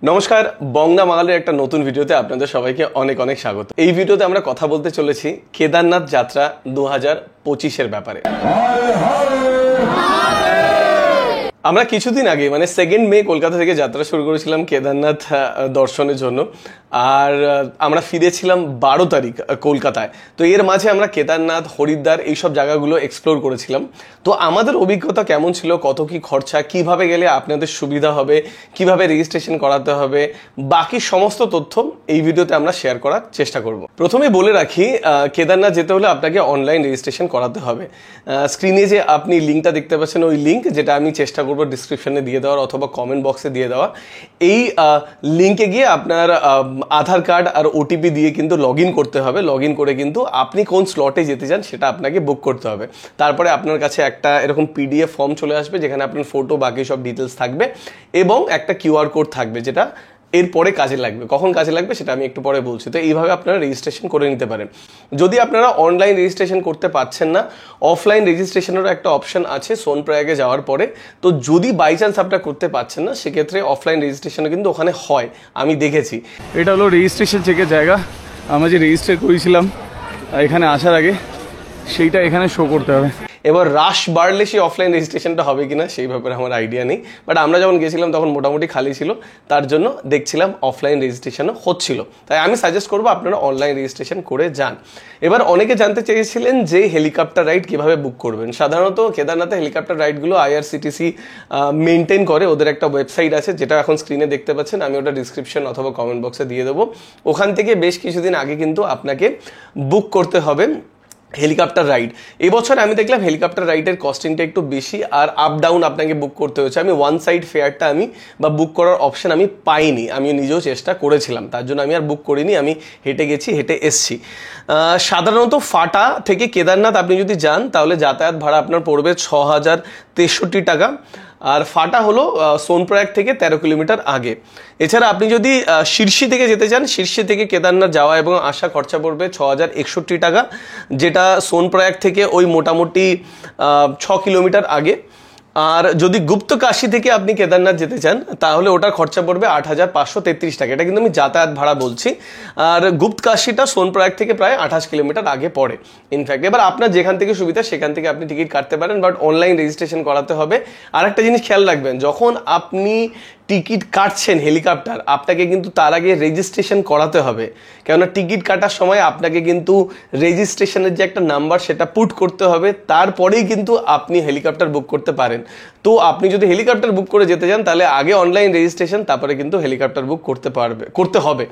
নমস্কার, বংলা বাঙালির একটা নতুন ভিডিওতে আপনাদের সবাইকে অনেক অনেক স্বাগত। এই ভিডিওতে আমরা কথা বলতে চলেছি কেদারনাথ যাত্রা 2025-এর ব্যাপারে। আমরা কিছুদিন আগে মানে 2 মে কলকাতা থেকে যাত্রা শুরু করেছিলাম কেদারনাথ দর্শনের জন্য, আর আমরা ফিরেছিলাম 12 তারিখ কলকাতায়। তো এর মাঝে আমরা কেদারনাথ, হরিদ্বার এইসব জায়গাগুলো এক্সপ্লোর করেছিলাম। তো আমাদের অভিজ্ঞতা কেমন ছিল, কত কি খরচা, কিভাবে গেলে আপনাদের সুবিধা হবে, কিভাবে রেজিস্ট্রেশন করাতে হবে, বাকি সমস্ত তথ্য এই ভিডিওতে আমরা শেয়ার করার চেষ্টা করব। প্রথমে বলে রাখি, কেদারনাথ যেতে হলে আপনাকে অনলাইন রেজিস্ট্রেশন করাতে হবে। স্ক্রিনে যে আপনি লিঙ্কটা দেখতে পাচ্ছেন, ওই লিঙ্ক, যেটা আমি চেষ্টা করব ডিসক্রিপশনে দিয়ে দেওয়ার অথবা কমেন্ট বক্সে দিয়ে দেওয়া, এই লিঙ্কে গিয়ে আপনার আধার কার্ড আর ওটিপি দিয়ে কিন্তু লগ ইন করতে হবে। লগ ইন করে কিন্তু আপনি কোন স্লটে যেতে চান সেটা আপনাকে বুক করতে হবে। তারপরে আপনার কাছে একটা এরকম পিডিএফ ফর্ম চলে আসবে, যেখানে আপনার ফটো বাকি সব ডিটেলস থাকবে এবং একটা কিউআর কোড থাকবে, যেটা এরপরে কাজে লাগবে। কখন কাজে লাগবে সেটা আমি একটু পরে বলছি। তো এইভাবে আপনারা রেজিস্ট্রেশন করে নিতে পারেন। যদি আপনারা অনলাইন রেজিস্ট্রেশন করতে পারছেন না, অফলাইন রেজিস্ট্রেশনেরও একটা অপশন আছে সোনপ্রয়াগে যাওয়ার পরে। তো যদি বাই চান্স আপনারা করতে পারছেন না, সেক্ষেত্রে অফলাইন রেজিস্ট্রেশনও কিন্তু ওখানে হয়, আমি দেখেছি। এটা হলো রেজিস্ট্রেশন চেকের জায়গা। আমরা যে রেজিস্টার করেছিলাম এখানে আসার আগে, সেইটা এখানে শো করতে হবে। এবার রাশ বাড়লে সেই অফলাইন রেজিস্ট্রেশনটা হবে কিনা সেই ব্যাপারে আমার আইডিয়া নেই, বাট আমরা যখন গেছিলাম তখন মোটামুটি খালি ছিল, তার জন্য দেখছিলাম অফলাইন রেজিস্ট্রেশনও হচ্ছিল। তাই আমি সাজেস্ট করবো আপনারা অনলাইন রেজিস্ট্রেশন করে যান। এবার অনেকে জানতে চেয়েছিলেন যে হেলিকপ্টার রাইড কিভাবে বুক করবেন। সাধারণত কেদারনাথে হেলিকপ্টার রাইডগুলো আইআরসিটিসি মেনটেন করে। ওদের একটা ওয়েবসাইট আছে, যেটা এখন স্ক্রিনে দেখতে পাচ্ছেন, আমি ওটা ডিসক্রিপশন অথবা কমেন্ট বক্সে দিয়ে দেবো। ওখান থেকে বেশ কিছুদিন আগে কিন্তু আপনাকে বুক করতে হবে হেলিকপ্টার রাইড। এবছর আমি দেখলাম হেলিকপ্টার রাইডের কস্টিংটা একটু বেশি, আর আপ ডাউন আপনাকে বুক করতে হচ্ছে। আমি ওয়ান সাইড ফেয়ারটা বা বুক করার অপশন আমি পাইনি। আমি নিজেও চেষ্টা করেছিলাম, তার জন্য আমি আর বুক করিনি। আমি হেঁটে গেছি, হেঁটে এসছি। সাধারণত ফাটা থেকে কেদারনাথ আপনি যদি যান, তাহলে যাতায়াত ভাড়া আপনার পড়বে 6,063 টাকা। আর ফাটা হলো সোনপ্রয়াগ থেকে 13 কিলোমিটার আগে। এছাড়া আপনি যদি শীর্ষি থেকে যেতে চান, শীর্ষি থেকে কেদারনাথ যাওয়া এবং আসা খরচা পড়বে 6,061 টাকা, যেটা সোনপ্রয়াগ থেকে ওই মোটামুটি 6 কিলোমিটার আগে। আর যদি গুপ্তকাশী থেকে আপনি কেদারনাথ যেতে চান, তাহলে ওটার খরচা পড়বে 8,533 টাকা। এটা কিন্তু আমি যাতায়াত ভাড়া বলছি। আর গুপ্তকাশীটা সোনপ্রয়াগ থেকে প্রায় 28 কিলোমিটার আগে পড়ে ইনফ্যাক্ট। এবার আপনার যেখান থেকে সুবিধা সেখান থেকে আপনি টিকিট কাটতে পারেন, বাট অনলাইন রেজিস্ট্রেশন করাতে হবে। আর একটা জিনিস খেয়াল রাখবেন, যখন আপনি টিকিট কাটছেন হেলিকপ্টার, আপনাকে কিন্তু তার আগে রেজিস্ট্রেশন করাতে হবে। কেননা টিকিট কাটার সময় আপনাকে কিন্তু রেজিস্ট্রেশনের যে একটা নাম্বার, সেটা পুট করতে হবে, তারপরেই কিন্তু আপনি হেলিকপ্টার বুক করতে পারেন। তো আপনি যদি হেলিকপ্টার বুক করে যেতে চান, তাহলে আগে অনলাইন রেজিস্ট্রেশন, তারপরে কিন্তু হেলিকপ্টার বুক করতে হবে।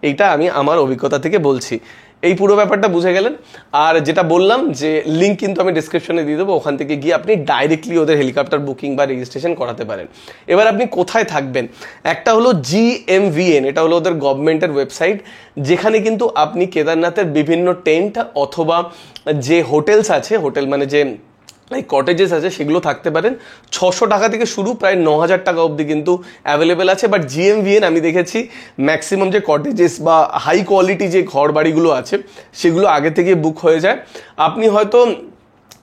এইটা আমি আমার অভিজ্ঞতা থেকে বলছি। এই পুরো ব্যাপারটা বুঝে গেলেন। আর যেটা বললাম, যে লিঙ্ক কিন্তু আমি ডিসক্রিপশনে দিয়ে দেবো, ওখান থেকে গিয়ে আপনি ডাইরেক্টলি ওদের হেলিকপ্টার বুকিং বা রেজিস্ট্রেশন করাতে পারেন। এবার আপনি কোথায় থাকবেন, একটা হলো GMVN, এটা হলো ওদের গভর্নমেন্টের ওয়েবসাইট, যেখানে কিন্তু আপনি কেদারনাথের বিভিন্ন টেন্ট অথবা যে হোটেলস আছে, হোটেল মানে যে কটেজেস আছে, সেগুলো থাকতে পারেন। 600 টাকা থেকে শুরু, প্রায় 9,000 টাকা অবধি কিন্তু অ্যাভেলেবেল আছে। বাট GMVN আমি দেখেছি ম্যাক্সিমাম যে কটেজেস বা হাই কোয়ালিটি যে ঘর বাড়িগুলো আছে, সেগুলো আগে থেকে বুক হয়ে যায়। আপনি হয়তো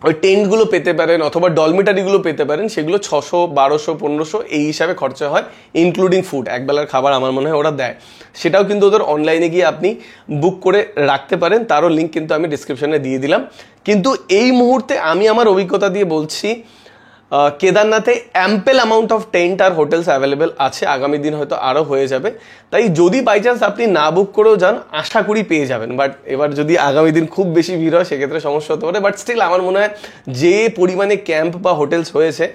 ওই টেন্টগুলো পেতে পারেন অথবা ডলমিটারিগুলো পেতে পারেন, সেগুলো 600, 1200, 1500 এই হিসাবে খরচা হয়, ইনক্লুডিং ফুড। একবেলার খাবার আমার মনে হয় ওরা দেয়। সেটাও কিন্তু ওদের অনলাইনে গিয়ে আপনি বুক করে রাখতে পারেন, তারও লিঙ্ক কিন্তু আমি ডিসক্রিপশনে দিয়ে দিলাম। কিন্তু এই মুহূর্তে আমি আমার অভিজ্ঞতা দিয়ে বলছি, কেদারনাথে অ্যাম্পেল অ্যামাউন্ট অফ টেন্ট আর হোটেলস অ্যাভেলেবেল আছে। আগামী দিন হয়তো আরও হয়ে যাবে। তাই যদি বাই চান্স আপনি না বুক করেও যান, আশা করি পেয়ে যাবেন। বাট এবার যদি আগামী দিন খুব বেশি ভিড় হয়, সেক্ষেত্রে সমস্যা হতে পারে। বাট স্টিল আমার মনে হয় যে পরিমাণে ক্যাম্প বা হোটেলস হয়েছে,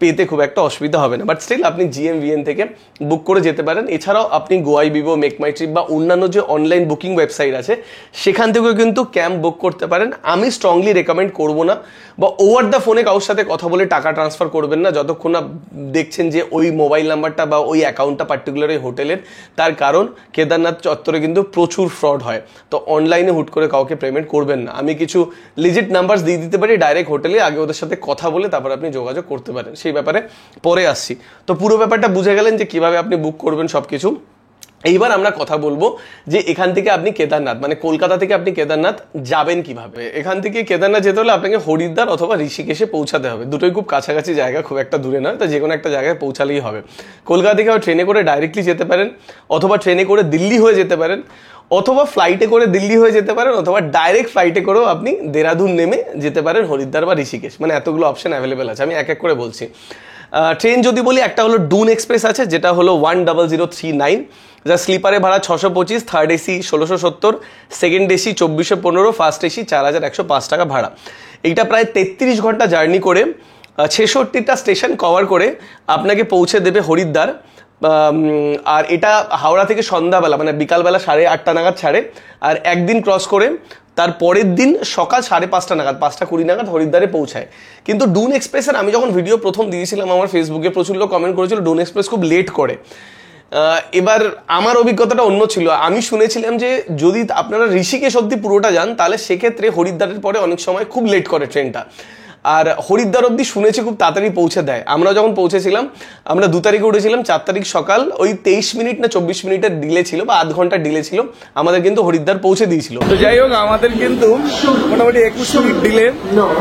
পেতে খুব একটা অসুবিধা হবে না। বাট স্টিল আপনি GMVN থেকে বুক করে যেতে পারেন। এছাড়াও আপনি গোয়াই বিবো, মেক মাই ট্রিপ বা অন্যান্য যে অনলাইন বুকিং ওয়েবসাইট আছে, সেখান থেকেও কিন্তু ক্যাম্প বুক করতে পারেন। আমি স্ট্রংলি রেকমেন্ড করবো না, বা ওভার দ্য ফোনে কারোর সাথে কথা বলে টাকা ট্রান্সফার করবেন না, যতক্ষণ না দেখছেন যে ওই মোবাইল নাম্বারটা বা ওই অ্যাকাউন্টটা পার্টিকুলার ওই হোটেলের। তার কারণ কেদারনাথ চত্বরে কিন্তু প্রচুর ফ্রড হয়। তো অনলাইনে হুট করে কাউকে পেমেন্ট করবেন না। আমি কিছু লিজিট নাম্বার দিয়ে দিতে পারি ডাইরেক্ট হোটেলে, আগে ওদের সাথে কথা বলে তারপর আপনি যোগাযোগ করতে পারেন। সেই ব্যাপারে পরে আসছি। তো পুরো ব্যাপারটা বুঝে গেলেন যে কিভাবে আপনি বুক করবেন সবকিছু। এইবার আমরা কথা বলবো যে এখান থেকে আপনি কেদারনাথ মানে কলকাতা থেকে আপনি কেদারনাথ যাবেন কিভাবে। এখান থেকে কেদারনাথ যেতে হলে আপনাকে হরিদ্বার অথবা ঋষিকেশে পৌঁছাতে হবে, দুটোই খুব কাছাকাছি জায়গা, খুব একটা দূরে নয়, তো যে কোনো একটা জায়গায় পৌঁছালেই হবে। কলকাতা থেকে ট্রেনে করে ডাইরেক্টলি যেতে পারেন, অথবা ট্রেনে করে দিল্লি হয়ে যেতে পারেন, অথবা ফ্লাইটে করে দিল্লি হয়ে যেতে পারেন, অথবা ডাইরেক্ট ফ্লাইটে করেও আপনি দেরাদুন নেমে যেতে পারেন হরিদ্বার বা ঋষিকেশ। মানে এতগুলো অপশন অ্যাভেলেবেল আছে, আমি এক এক করে বলছি। ট্রেন যদি বলি, একটা হলো ডুন এক্সপ্রেস আছে, যেটা হলো 10039, যা স্লিপারে ভাড়া 625, third AC 1670, second AC 2415, first AC 4105 টাকা ভাড়া। এইটা প্রায় 33 ঘন্টা জার্নি করে 66টা স্টেশন কভার করে আপনাকে পৌঁছে দেবে হরিদ্বার। আর এটা হাওড়া থেকে সন্ধ্যাবেলা মানে বিকালবেলা 8:30 নাগাদ ছাড়ে, আর একদিন ক্রস করে তার পরের দিন সকাল 5:30 নাগাদ 5:20 নাগাদ হরিদ্বারে পৌঁছায়। কিন্তু ডুন এক্সপ্রেসের আমি যখন ভিডিও প্রথম দিয়েছিলাম আমার ফেসবুকে, প্রচুর লোক কমেন্ট করেছিল ডুন এক্সপ্রেস খুব লেট করে। এবার আমার অভিজ্ঞতাটা অন্য ছিল। আমি শুনেছিলাম যে যদি আপনারা ঋষিকেশ অব্দি পুরোটা যান তাহলে সেক্ষেত্রে হরিদ্বারের পরে অনেক সময় খুব লেট করে ট্রেনটা, আর হরিদ্বার অব্দি শুনেছি খুব তাড়াতাড়ি পৌঁছে দেয়। আমরা যখন পৌঁছেছিলাম, আমরা 2 তারিখে উঠেছিলাম, 4 তারিখ সকাল ওই 23 মিনিট না 24 মিনিটের ডিলে ছিল বা আধ ঘন্টার ডিলে ছিল, আমাদের কিন্তু হরিদ্বার পৌঁছে দিয়েছিল। তো যাই হোক, আমাদের কিন্তু মোটামুটি 21 মিনিট ডিলে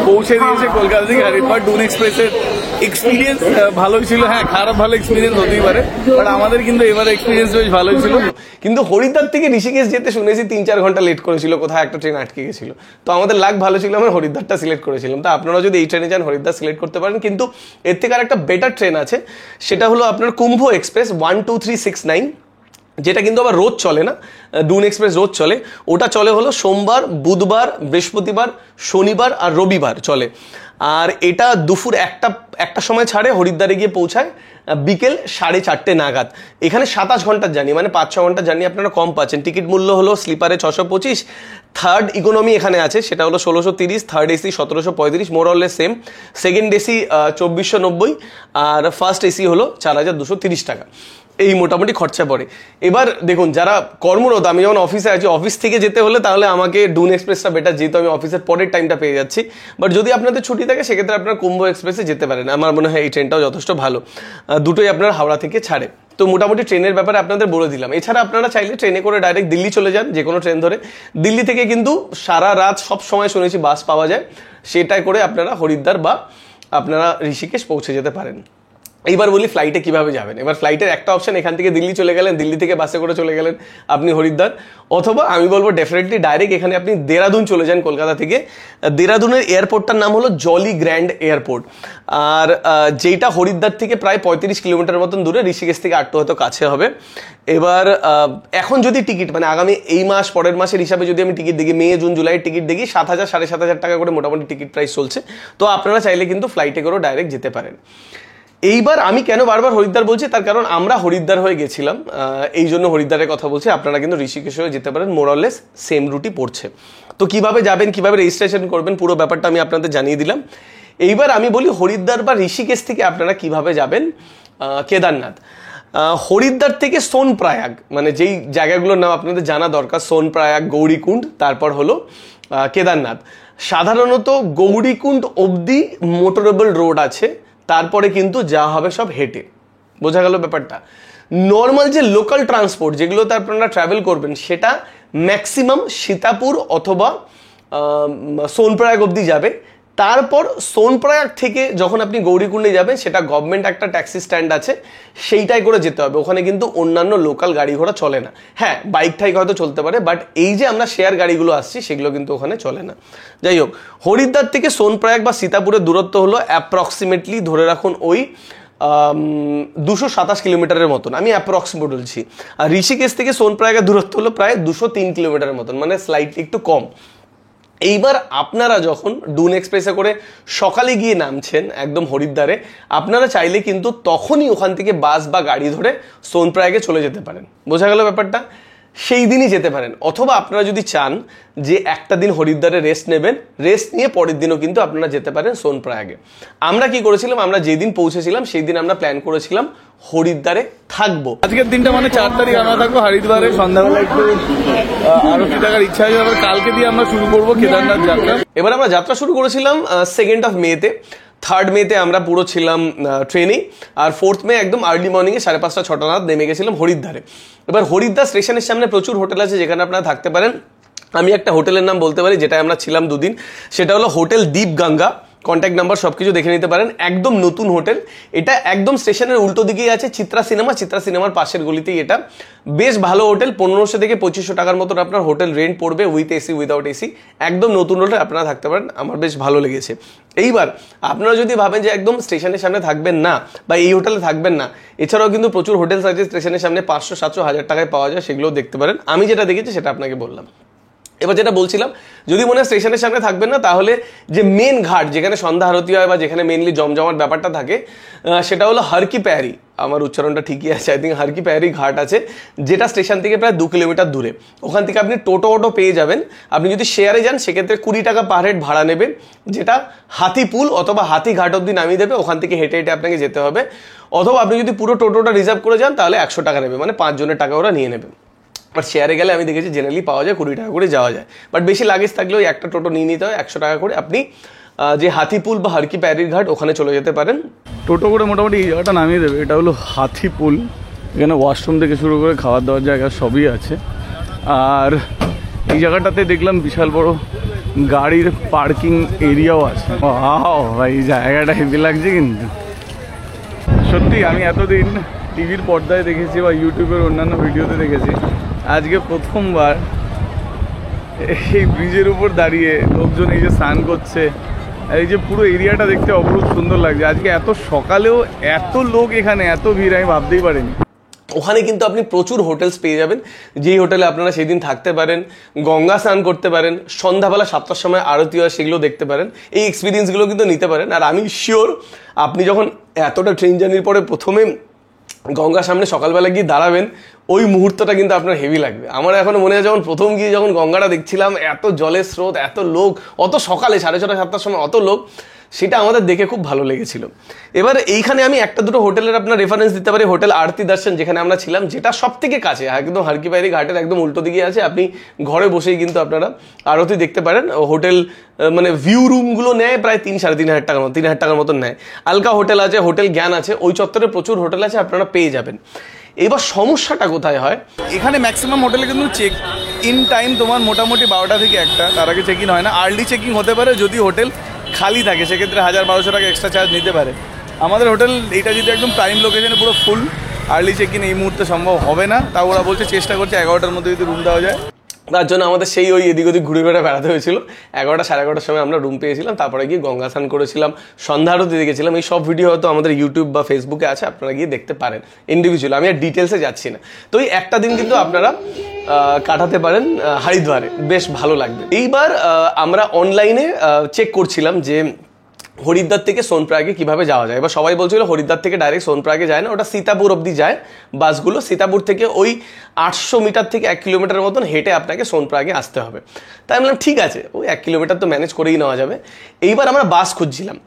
পৌঁছে দিয়েছে কলকাতা থেকে। আর এরপর ডুন এক্সপ্রেসের এক্সপিরিয়েন্স ভালোই ছিল। হ্যাঁ, খারাপ ভালো এক্সপিরিয়েন্স হতেই পারে, বাট আমাদের কিন্তু এবার এক্সপিরিয়েন্স বেশ ভালোই ছিল। কিন্তু হরিদ্বার থেকে ঋষিকেশ যেতে শুনেছি 3-4 ঘন্টা লেট করেছিল, কোথায় একটা ট্রেন আটকে গেছিল। তো আমাদের লাক ভালো ছিল, আমরা হরিদ্বারটা সিলেক্ট করেছিলাম। তো আপনারা যদি এই ট্রেনে যান হরিদ্বার সিলেক্ট করতে পারেন। কিন্তু এর থেকে আর একটা বেটার ট্রেন আছে, সেটা হলো আপনার কুম্ভ এক্সপ্রেস 12369, যেটা কিন্তু আবার রোজ চলে না, ডুন এক্সপ্রেস রোজ চলে। ওটা চলে হলো সোমবার, বুধবার, বৃহস্পতিবার, শনিবার আর রবিবার চলে। আর এটা দুপুর একটা সময় ছাড়ে, হরিদ্বারে গিয়ে পৌঁছায় বিকেল 4:30 নাগাদ। এখানে 27 ঘন্টার জার্নি, মানে 5-6 ঘন্টার জার্নি আপনারা কম পাচ্ছেন। টিকিট মূল্য হলো স্লিপারে 625, থার্ড ইকোনমি এখানে আছে সেটা হলো 1630, third AC 1735, more or less same, second AC 2490, আর ফার্স্ট এসি হলো 4230 টাকা। এই মোটামুটি খরচা পড়ে। এবার দেখুন, যারা কর্মরত, আমি যখন অফিসে আছি, অফিস থেকে যেতে হলে তাহলে আমাকে ডুন এক্সপ্রেসটা বেটার, যেহেতু আমি অফিসের পরের টাইমটা পেয়ে যাচ্ছি। বাট যদি আপনাদের ছুটি থাকে সেক্ষেত্রে আপনারা কুম্ভ এক্সপ্রেসে যেতে পারেন। আমার মনে হয় এই ট্রেনটাও যথেষ্ট ভালো, দুটোই আপনার হাওড়া থেকে ছাড়ে। তো মোটামুটি ট্রেনের ব্যাপারে আপনাদের বলে দিলাম। এছাড়া আপনারা চাইলে ট্রেনে করে ডাইরেক্ট দিল্লি চলে যান, যে কোনো ট্রেন ধরে। দিল্লি থেকে কিন্তু সারা রাত সব সময় শুনেছি বাস পাওয়া যায়, সেটাই করে আপনারা হরিদ্বার বা আপনারা ঋষিকেশ পৌঁছে যেতে পারেন। এইবার বলি ফ্লাইটে কিভাবে যাবেন। এবার ফ্লাইটের একটা অপশন, এখান থেকে দিল্লি চলে গেলেন, দিল্লি থেকে বাসে করে চলে গেলেন আপনি হরিদ্বার, অথবা আমি বলবো ডেফিনেটলি ডাইরেক্ট এখানে আপনি দেরাদুন চলে যান কলকাতা থেকে। দেরাদুনের এয়ারপোর্টটার নাম হলো জলি গ্র্যান্ড এয়ারপোর্ট, আর যেটা হরিদ্বার থেকে প্রায় 35 কিলোমিটার মতন দূরে, ঋষিকেশ থেকে আটটু হয়তো কাছে হবে। এবার এখন যদি টিকিট মানে আগামী এই মাস পরের মাসের হিসাবে যদি আমি টিকিট দেখি, মে জুন জুলাইয়ের টিকিট দেখি 7,000-7,500 টাকা করে মোটামুটি টিকিট প্রাইস চলছে। তো আপনারা চাইলে কিন্তু ফ্লাইটে করেও ডাইরেক্ট যেতে পারেন। এইবার আমি কেন বারবার হরিদ্বার বলছি, তার কারণ আমরা হরিদ্বার হয়ে গেছিলাম, এই জন্য হরিদ্বারের কথা বলছি। আপনারা কিন্তু ঋষিকেশ হয়ে যেতে পারেন, মোর অর লেস সেম রুটই পড়ছে। তো কিভাবে যাবেন, কিভাবে রেজিস্ট্রেশন করবেন, পুরো ব্যাপারটা আমি আপনাদের জানিয়ে দিলাম। এইবার আমি বলি হরিদ্বার বা ঋষিকেশ থেকে আপনারা কিভাবে যাবেন কেদারনাথ। হরিদ্বার থেকে সোনপ্রয়াগ, মানে যেই জায়গাগুলোর নাম আপনাদের জানা দরকার, সোনপ্রয়াগ, গৌরীকুণ্ড, তারপর হলো কেদারনাথ। সাধারণত গৌরীকুণ্ড অবধি মোটরেবল রোড আছে, তারপরে কিন্তু যা হবে সব হেঁটে। বোঝা গেল ব্যাপারটা। নর্মাল যে লোকাল ট্রান্সপোর্ট যেগুলোতে আপনারা ট্রাভেল করবেন, সেটা ম্যাক্সিমাম সীতাপুর অথবা সোনপ্রয়াগ অবধি যাবে। তারপর সোনপ্রয়াগ থেকে যখন আপনি গৌরীকুণ্ডে যাবেন, সেটা গভর্নমেন্ট একটা ট্যাক্সি স্ট্যান্ড আছে, সেইটাই করে যেতে হবে। ওখানে কিন্তু অন্যান্য লোকাল গাড়ি ঘোড়া চলে না। হ্যাঁ, বাইক ঠাইক হয়তো চলতে পারে, বাট এই যে আমরা শেয়ার গাড়িগুলো আসছি সেগুলো কিন্তু ওখানে চলে না। যাই হোক, হরিদ্বার থেকে সোনপ্রয়াগ বা সীতাপুরের দূরত্ব হলো অ্যাপ্রক্সিমেটলি ধরে রাখুন ওই 227 কিলোমিটারের মতন, আমি অ্যাপ্রক্সিমেট বলছি। আর ঋষিকেশ থেকে সোনপ্রয়াগের দূরত্ব হলো প্রায় 203 কিলোমিটারের মতন, মানে স্লাইটলি একটু কম। এইবার আপনারা যখন ডুন এক্সপ্রেসে করে সকালে গিয়ে নামছেন একদম হরিদ্বারে, আপনারা চাইলে কিন্তু তখনই ওখান থেকে বাস বা গাড়ি ধরে সোনপ্রয়াগে চলে যেতে পারেন। বোঝা গেল ব্যাপারটা? সেই দিনই যেতে পারেন। অথবা আপনারা যদি চান যে একটা দিন হরিদ্বারে রেস্ট নেবেন, রেস্ট নিয়ে পরের দিনও কিন্তু আপনারা যেতে পারেন সোনপ্রয়াগে। আমরা কি করেছিলাম, আমরা যেদিন পৌঁছেছিলাম সেই দিন আমরা প্ল্যান করেছিলাম হরিদ্বারে থাকবো। আজকের দিনটা মানে 4 তারিখ আমরা থাকবো হরিদ্বারে। সন্ধ্যাবেলা একটু আরতি দেখার ইচ্ছা হয়েছে। আবার কালকে দিয়ে আমরা শুরু করবো কেদারনাথ যাত্রা। এবার আমরা যাত্রা শুরু করেছিলাম 2nd of May তে। 3rd মেতে আমরা পুরো ছিলাম ট্রেনে, আর 4th মে একদম আর্লি মর্নিংয়ে 5:30 6টা নাগাদ নেমে গেছিলাম হরিদ্বারে। এবার হরিদ্বার স্টেশনের সামনে প্রচুর হোটেল আছে যেখানে আপনারা থাকতে পারেন। আমি একটা হোটেলের নাম বলতে পারি যেটা আমরা ছিলাম 2 দিন, সেটা হলো হোটেল দীপ গঙ্গা। কন্ট্যাক্ট নাম্বার সবকিছু দেখে নিতে পারেন, একদম নতুন হোটেল। এটা একদম স্টেশনের উল্টো দিকেই আছে, চিত্রা সিনেমার পাশের গলিতেই এটা। বেশ ভালো হোটেল, 1500 থেকে 2500 টাকার মতো আপনার হোটেল রেন্ট পড়বে, উইথ এসি উইদাউট এসি। একদম নতুন হোটেল, আপনারা থাকতে পারেন, আমার বেশ ভালো লেগেছে। এইবার আপনারা যদি ভাবেন যে একদম স্টেশনের সামনে থাকবেন না বা এই হোটেলে থাকবেন না, এছাড়াও কিন্তু প্রচুর হোটেল আছে স্টেশনের সামনে 500 700 1000 টাকায় পাওয়া যায়, সেগুলোও দেখতে পারেন। আমি যেটা দেখেছি সেটা আপনাকে বললাম। এবার যেটা বলছিলাম, যদি মনে হয় স্টেশনের সামনে থাকবেন না, তাহলে যে মেন ঘাট যেখানে সন্ধ্যা আরতি হয় বা যেখানে মেনলি জমজমাট ব্যাপারটা থাকে, সেটা হলো হর কি প্যারি। আমার উচ্চারণটা ঠিকই আছে, আই থিঙ্ক হর কি প্যারি ঘাট আছে, যেটা স্টেশন থেকে প্রায় 2 কিলোমিটার দূরে। ওখান থেকে আপনি টোটো পেয়ে যাবেন। আপনি যদি শেয়ারে যান সেক্ষেত্রে 20 টাকা পার হেড ভাড়া নেবে, যেটা হাতিপুল অথবা হাতিঘাট অব্দি নামিয়ে দেবে। ওখান থেকে হেঁটে হেঁটে আপনাকে যেতে হবে। অথবা আপনি যদি পুরো টোটোটা রিজার্ভ করে যান তাহলে 100 টাকা নেবে, মানে 5 জনের টাকা ওরা নিয়ে নেবে। বাট শেয়ারে গেলে আমি দেখেছি জেনারেলি পাওয়া যায় 20 টাকা করে যাওয়া যায়। বাট বেশি লাগেজ থাকলেও একটা টোটো নিয়ে নিতে হয় 100 টাকা করে। আপনি যে হাতিপুল বা হর কি প্যারির ঘাট ওখানে চলে যেতে পারেন। টোটো করে মোটামুটি এই জায়গাটা নামিয়ে দেবে। এটা হলো হাতিপুল। এখানে ওয়াশরুম থেকে শুরু করে খাওয়ার দাওয়ার জায়গা সবই আছে। আর এই জায়গাটাতে দেখলাম বিশাল বড় গাড়ির পার্কিং এরিয়াও আছে। ভাই এই জায়গাটা হেভি লাগছে কিন্তু সত্যি। আমি এতদিন টিভির পর্দায় দেখেছি বা ইউটিউবের অন্যান্য ভিডিওতে দেখেছি, আজকে প্রথমবার এই ব্রিজের উপর দাঁড়িয়ে লোকজন এই যে স্নান করছে, এই যে পুরো এরিয়াটা দেখতে অপরূপ সুন্দর লাগছে। আজকে এত সকালেও এত লোক, এখানে এত ভিড় আমি ভাবতেই পারিনি। ওখানে কিন্তু আপনি প্রচুর হোটেলস পেয়ে যাবেন, যেই হোটেলে আপনারা সেদিন থাকতে পারেন, গঙ্গা স্নান করতে পারেন, সন্ধ্যাবেলা 7টার সময় আরতি হয় সেগুলো দেখতে পারেন। এই এক্সপিরিয়েন্সগুলো কিন্তু নিতে পারেন। আর আমি শিওর আপনি যখন এতটা ট্রেন জার্নির পরে প্রথমে গঙ্গার সামনে সকালবেলা গিয়ে দাঁড়াবেন, ওই মুহূর্তটা কিন্তু আপনার হেভি লাগবে। আমার এখনো মনে হয় যখন প্রথম গিয়ে যখন গঙ্গাটা দেখছিলাম, এত জলের স্রোত, এত লোক, অত সকালে 6:30 7টার সময় অত লোক, সেটা আমাদের দেখে খুব ভালো লেগেছিল। এবার এইখানে আমি একটা দুটো হোটেলের আপনার রেফারেন্স দিতে পারি। হোটেল আরতি দর্শন যেখানে আমরা ছিলাম, যেটা সব থেকে কাছে, একদম হর কি প্যারি ঘাটের একদম উল্টো দিকে আছে। আপনি ঘরে বসেই কিন্তু আপনারা আরতি দেখতে পারেন। হোটেল মানে ভিউ রুমগুলো নেয় প্রায় 3-3.5 টাকার মতো, 3,000 টাকার মতন নেয়। আলকা হোটেল আছে, হোটেল জ্ঞান আছে, ওই চত্বরে প্রচুর হোটেল আছে, আপনারা পেয়ে যাবেন। এবার সমস্যাটা কোথায় হয়, এখানে ম্যাক্সিমাম হোটেলে কিন্তু চেক ইন টাইম তোমার মোটামুটি 12টা থেকে 1টা, তার আগে চেক ইন হয় না। আর্লি চেকিং হতে পারে, যদি হোটেল খালি থাকে সেক্ষেত্রে 1000-1200 টাকা এক্সট্রা চার্জ নিতে পারে। আমাদের হোটেল এটা যদি একদম প্রাইম লোকেশনে পুরো ফুল, আর্লি চেক ইন এই মুহূর্তে সম্ভব হবে না। তাও ওরা বলছে চেষ্টা করছে 11টার মধ্যে যদি রুম দেওয়া যায়। তার জন্য আমাদের সেই ওই এদিক ওদিক ঘুরে ঘুরে বেড়াতে হয়েছিল। 11টা 11:30টার সময় আমরা রুম পেয়েছিলাম, তারপরে গিয়ে গঙ্গা স্নান করেছিলাম, সন্ধ্যা আরতি দেখেছিলাম। এই সব ভিডিও হয়তো আমাদের ইউটিউব বা ফেসবুকে আছে, আপনারা গিয়ে দেখতে পারেন ইন্ডিভিজুয়াল। আমি আর ডিটেলসে যাচ্ছি না। তো এই একটা দিন কিন্তু আপনারা কাটাতে পারেন হরিদ্বারে, বেশ ভালো লাগবে। এইবার আমরা অনলাইনে চেক করছিলাম যে হরিদ্বার থেকে সোনপ্রয়াগে কিভাবে যাওয়া যায়। এবার সবাই বলছিল হরিদ্বার থেকে ডাইরেক্ট সোনপ্রয়াগে যায় না, ওটা সীতাপুর অবধি যায় বাসগুলো। সীতাপুর থেকে ওই 800 মিটার থেকে 1 কিলোমিটার মতন হেঁটে আপনাকে সোনপ্রয়াগে আসতে হবে। তাই বললাম ঠিক আছে, ওই 1 কিলোমিটার তো ম্যানেজ করেই নেওয়া যাবে। এইবার আমরা বাস খুঁজছিলাম।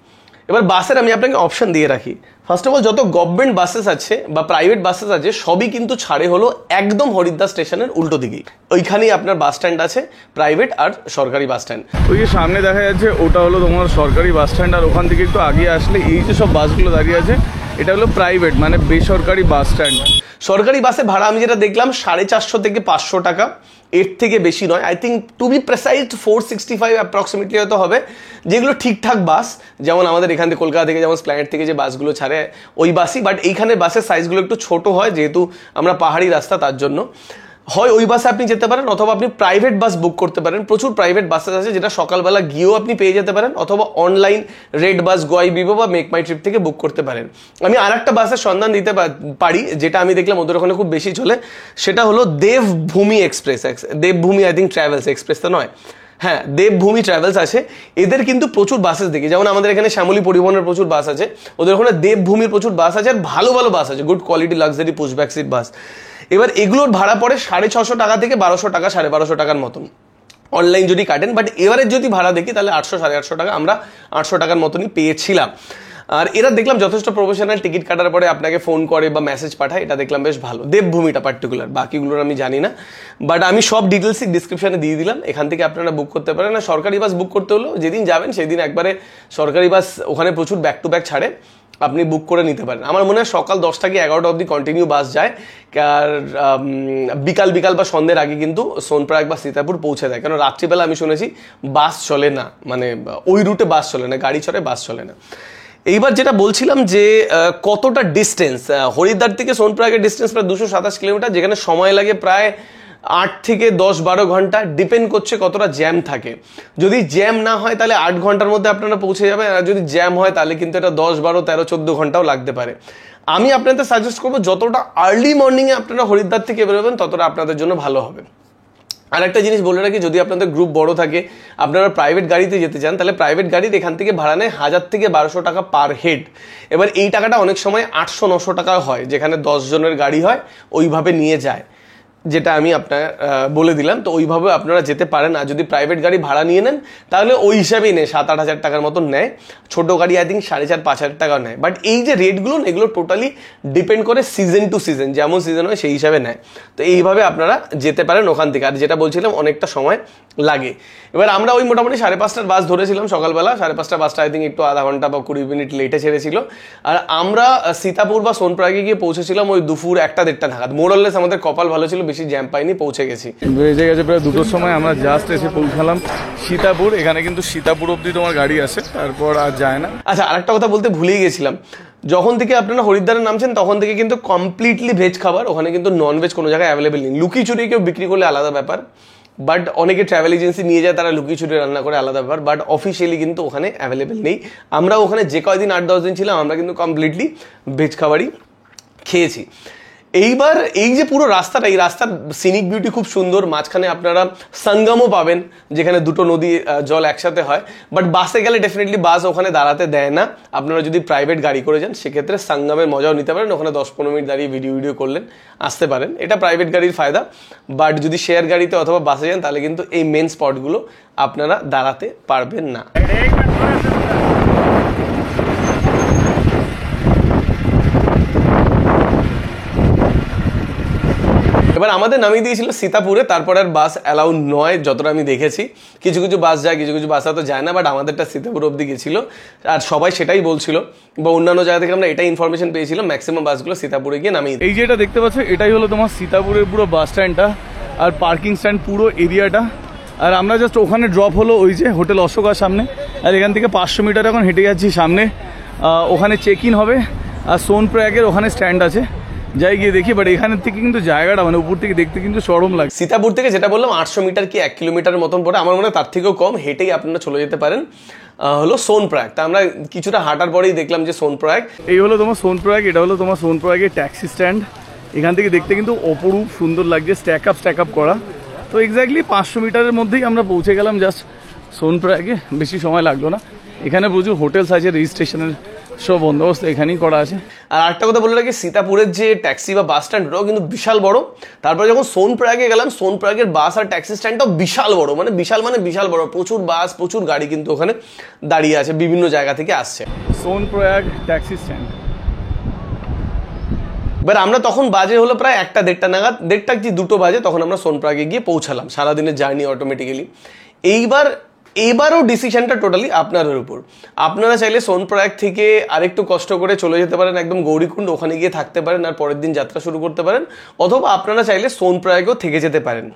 এবার বাসের আমি আপনাকে অপশন দিয়ে রাখি। ফার্স্ট অফ অল, যত গভর্নমেন্ট বাসেস আছে বা প্রাইভেট বাসেস আছে সবই কিন্তু ছাড়ে হলো একদম হরিদ্বার স্টেশনের উল্টো দিকেই। ওইখানেই আপনার বাস স্ট্যান্ড আছে, প্রাইভেট আর সরকারি বাস স্ট্যান্ড। ওই যে সামনে দেখা যাচ্ছে ওটা হলো তোমার সরকারি বাস স্ট্যান্ড। আর ওখান থেকে একটু আগে আসলে এই যে সব বাসগুলো দাঁড়িয়ে আছে, এটা হলো প্রাইভেট মানে বেসরকারি বাস স্ট্যান্ড। সরকারি বাসে ভাড়া আমি যেটা দেখলাম 450 থেকে 500 টাকা, এর থেকে বেশি নয়। I think to be precise 465 approximately হয়তো হবে, যেগুলো ঠিকঠাক বাস। যেমন আমাদের এখান থেকে কলকাতা থেকে যেমন স্প্ল্যানেড থেকে যে বাসগুলো ছাড়ে ওই বাসই, বাট এইখানে বাসের সাইজগুলো একটু ছোট হয়, যেহেতু আমরা পাহাড়ি রাস্তা তার জন্য। হয় ওই বাসে আপনি যেতে পারেন, অথবা আপনি প্রাইভেট বাস বুক করতে পারেন। প্রচুর প্রাইভেট বাসেস আছে যেটা সকালবেলা গিয়েও আপনি পেয়ে যেতে পারেন, অথবা অনলাইন রেড বাস, গোয়াই বিবো বা মেক মাই ট্রিপ থেকে বুক করতে পারেন। আমি আর একটা বাসের সন্ধান দিতে পারি, যেটা আমি দেখলাম ওদের ওখানে খুব বেশি চলে, সেটা হলো Devbhoomi express. Devbhoomi I think travels, express তো নয়, হ্যাঁ দেবভূমি ট্রাভেলস আছে। এদের কিন্তু প্রচুর বাসেস দেখি, যেমন আমাদের এখানে শ্যামলী পরিবহনের প্রচুর বাস আছে, ওদের ওখানে দেবভূমির প্রচুর বাস আছে, আর ভালো ভালো বাস আছে, good quality luxury pushback seat bus. এবার এগুলোর ভাড়া পড়ে 650 টাকা থেকে 1200 টাকা, 1250 টাকার মতন অনলাইন যদি কাটেন। বাট এবারের যদি ভাড়া দেখি তাহলে 800 850 টাকা, আমরা 800 টাকার মতনই পেয়েছিলাম। আর এরা দেখলাম যথেষ্ট প্রফেশনাল, টিকিট কাটার পরে আপনাকে ফোন করে বা মেসেজ পাঠায়, এটা দেখলাম বেশ ভালো। দেবভূমিটা পার্টিকুলার, বাকিগুলোর আমি জানি না, বাট আমি সব ডিটেলসই ডিসক্রিপশনে দিয়ে দিলাম, এখান থেকে আপনারা বুক করতে পারেন। না সরকারি বাস বুক করতে হলেও যেদিন যাবেন সেদিন একবারে সরকারি বাস ওখানে প্রচুর ব্যাক টু ব্যাক ছাড়ে, আপনি বুক করে নিতে পারেন। আমার মনে হয় সকাল 10 থেকে 11টা অবধি কন্টিনিউ বাস যায়, আর বিকাল বা সন্ধ্যের আগে কিন্তু সোনপ্রয়াগ বা সীতাপুর পৌঁছে দেয়, কারণ রাত্রিবেলা আমি শুনেছি বাস চলে না, মানে ওই রুটে বাস চলে না, গাড়ি চলে, বাস চলে না। এইবার যেটা বলছিলাম যে কতটা ডিস্টেন্স, হরিদ্বার থেকে সোনপ্রয়াগের ডিস্টেন্স প্রায় 227 কিলোমিটার, যেখানে সময় লাগে প্রায় 8 থেকে 10-12 ঘন্টা, ডিপেন্ড করছে কতটা জ্যাম থাকে। যদি জ্যাম না হয় তাহলে 8 ঘন্টার মধ্যে আপনারা পৌঁছে যাবেন, আর যদি জ্যাম হয় তাহলে কিন্তু এটা 10, 12, 13, 14 ঘন্টাও লাগতে পারে। আমি আপনাদের সাজেস্ট করবো যতটা আর্লি মর্নিংয়ে আপনারা হরিদ্বার থেকে বেরোবেন ততটা আপনাদের জন্য ভালো হবে। আর একটা জিনিস বলে রাখি, যদি আপনাদের গ্রুপ বড় থাকে, আপনারা প্রাইভেট গাড়িতে যেতে চান, তাহলে প্রাইভেট গাড়ির এখান থেকে ভাড়া নেয় 1000 থেকে 1200 টাকা পার হেড। এবার এই টাকাটা অনেক সময় 800-900 টাকা হয়, যেখানে 10 জনের গাড়ি হয় ওইভাবে নিয়ে যায়, যেটা আমি আপনার বলে দিলাম। তো ওইভাবে আপনারা যেতে পারেন। আর যদি প্রাইভেট গাড়ি ভাড়া নিয়ে নেন তাহলে ওই হিসাবেই নেয়, 7-8 হাজার টাকার মতন নেয়। ছোট গাড়ি আই থিঙ্ক 4,500-5 হাজার টাকা নেয়। বাট এই যে রেটগুলো, এগুলো টোটালি ডিপেন্ড করে সিজন টু সিজন, যেমন সিজন হয় সেই হিসাবে নেয়। তো এইভাবে আপনারা যেতে পারেন ওখান থেকে। আর যেটা বলছিলাম অনেকটা সময় লাগে। এবার আমরা ওই মোটামুটি 5:30টার বাস ধরেছিলাম সকালবেলা। 5:30 বাসটা আই থিঙ্ক একটু আধা ঘন্টা বা 20 মিনিট লেটে ছেড়েছিল। আর আমরা সীতাপুর বা সোনপ্রয়াগে গিয়ে পৌঁছেছিলাম ওই দুপুর 1-1:30 নাগাদ। মোরলেস আমাদের কপাল ভালো ছিল, বেশি জ্যাম পাইনি, পৌঁছে গেছি। বেজে গেছে প্রায় 2টোর সময়, আমরা জাস্ট এসে পৌঁছালাম সীতাপুর। এখানে কিন্তু সীতাপুর অব্দি তোমার গাড়ি আসে, তারপর আর যায় না। আচ্ছা, আরেকটা কথা বলতে ভুলেই গেছিলাম, যখন থেকে আপনারা হরিদ্বারে নামছেন তখন থেকে কিন্তু কমপ্লিটলি ভেজ খাবার, ওখানে কিন্তু নন ভেজ কোনো জায়গায় অ্যাভেলেবেল নেই। লুকিয়ে চুরিয়ে কেউ বিক্রি করলে আলাদা ব্যাপার, বাট অনেকে ট্রাভেল এজেন্সি নিয়ে যায়, তারা লুকিয়ে চুরিয়ে রান্না করে, আলাদা ব্যাপার, বাট অফিসিয়ালি কিন্তু ওখানে অ্যাভেলেবেল নেই। আমরা ওখানে যে কয়দিন 8-10 দিন ছিলাম আমরা কিন্তু কমপ্লিটলি ভেজ খাবারই খেয়েছি। এইবার এই যে পুরো রাস্তাটা, এই রাস্তার সিনিক বিউটি খুব সুন্দর। মাঝখানে আপনারা সঙ্গমও পাবেন, যেখানে দুটো নদী জল একসাথে হয়। বাট বাসে গেলে ডেফিনেটলি বাস ওখানে দাঁড়াতে দেয় না। আপনারা যদি প্রাইভেট গাড়ি করে যান সেক্ষেত্রে সঙ্গমের মজাও নিতে পারেন, ওখানে 10-15 মিনিট দাঁড়িয়ে ভিডিও করলেন, আসতে পারেন। এটা প্রাইভেট গাড়ির ফায়দা। বাট যদি শেয়ার গাড়িতে অথবা বাসে যান তাহলে কিন্তু এই মেন স্পটগুলো আপনারা দাঁড়াতে পারবেন না। এবার আমাদের নামিয়ে দিয়েছিল সীতাপুরে, তারপর আর বাস অ্যালাউ নয় যতটা আমি দেখেছি। কিছু কিছু বাস যায়, কিছু কিছু বাস হয়তো যায় না, বাট আমাদেরটা সীতাপুর অব্দি গেছিল। আর সবাই সেটাই বলছিল, বা অন্যান্য জায়গা থেকে আমরা এটাই ইনফরমেশন পেয়েছিলাম, ম্যাক্সিমাম বাসগুলো সীতাপুরে গিয়ে নামিয়ে। এই যেটা দেখতে পাচ্ছ এটাই হলো তোমার সীতাপুরের পুরো বাস স্ট্যান্ডটা আর পার্কিং স্ট্যান্ড, পুরো এরিয়াটা। আর আমরা জাস্ট ওখানে ড্রপ হলো ওই যে হোটেল অশোকার সামনে। আর এখান থেকে 500 মিটার এখন হেঁটে যাচ্ছি সামনে, ওখানে চেক ইন হবে। আর সোনপ্রয়াগের ওখানে স্ট্যান্ড আছে, যাই গিয়ে দেখি। বাট এখানের থেকে কিন্তু জায়গাটা মানে উপর থেকে দেখতে কিন্তু চরম লাগে। সীতাপুর থেকে যেটা বললাম 800 মিটার কি 1 কিলোমিটার মতন পরে, আমার মনে হয় তার থেকেও কম, হেঁটেই আপনারা চলে যেতে পারেন হলো সোনপ্রয়াগ। তা আমরা কিছুটা হাঁটার পরেই দেখলাম যে সোনপ্রয়াগ। এই হলো তোমার সোনপ্রয়াগ, এটা হলো তোমার সোনপ্রয়াগের ট্যাক্সি স্ট্যান্ড। এখান থেকে দেখতে কিন্তু অপরূপ সুন্দর লাগছে, স্ট্যাক আপ করা। তো এক্স্যাক্টলি 500 মিটারের মধ্যেই আমরা পৌঁছে গেলাম জাস্ট সোনপ্রয়াগে, বেশি সময় লাগলো না। এখানে প্রচুর হোটেলস আছে, রেজিস্ট্রেশনের সব বন্দোবস্ত এখানেই করা আছে। আর একটা কথা বলে রাখি, সীতাপুরের যে ট্যাক্সি বা বাস স্ট্যান্ড ওটাও কিন্তু বিশাল বড়। তারপরে যখন সোনপ্রয়াগে গেলাম, সোনপ্রয়াগের বাস আর ট্যাক্সি স্ট্যান্ডটাও বিশাল বড়, মানে বিশাল বড়। প্রচুর বাস, প্রচুর গাড়ি কিন্তু ওখানে দাঁড়িয়ে আছে, বিভিন্ন জায়গা থেকে আসছে। Sonprayag taxi stand. এবার আমরা তখন বাজে হলো প্রায় 1-1:30 নাগাদ, 1:30 কি 2টো বাজে, তখন আমরা সোনপ্রয়াগে গিয়ে পৌঁছালাম। সারাদিনের জার্নি অটোমেটিক্যালি। এইবারও ডিসিশনটা টোটালি আপনাদের উপর। আপনারা চাইলে সোনপ্রয়াগ থেকে আরেকটু কষ্ট করে চলে যেতে পারেন একদম গৌরীকুণ্ড, ওখানে গিয়ে থাকতে পারেন আর পরের দিন যাত্রা শুরু করতে পারেন। অথবা আপনারা চাইলে সোনপ্রয়াগেও থেকে যেতে পারেন,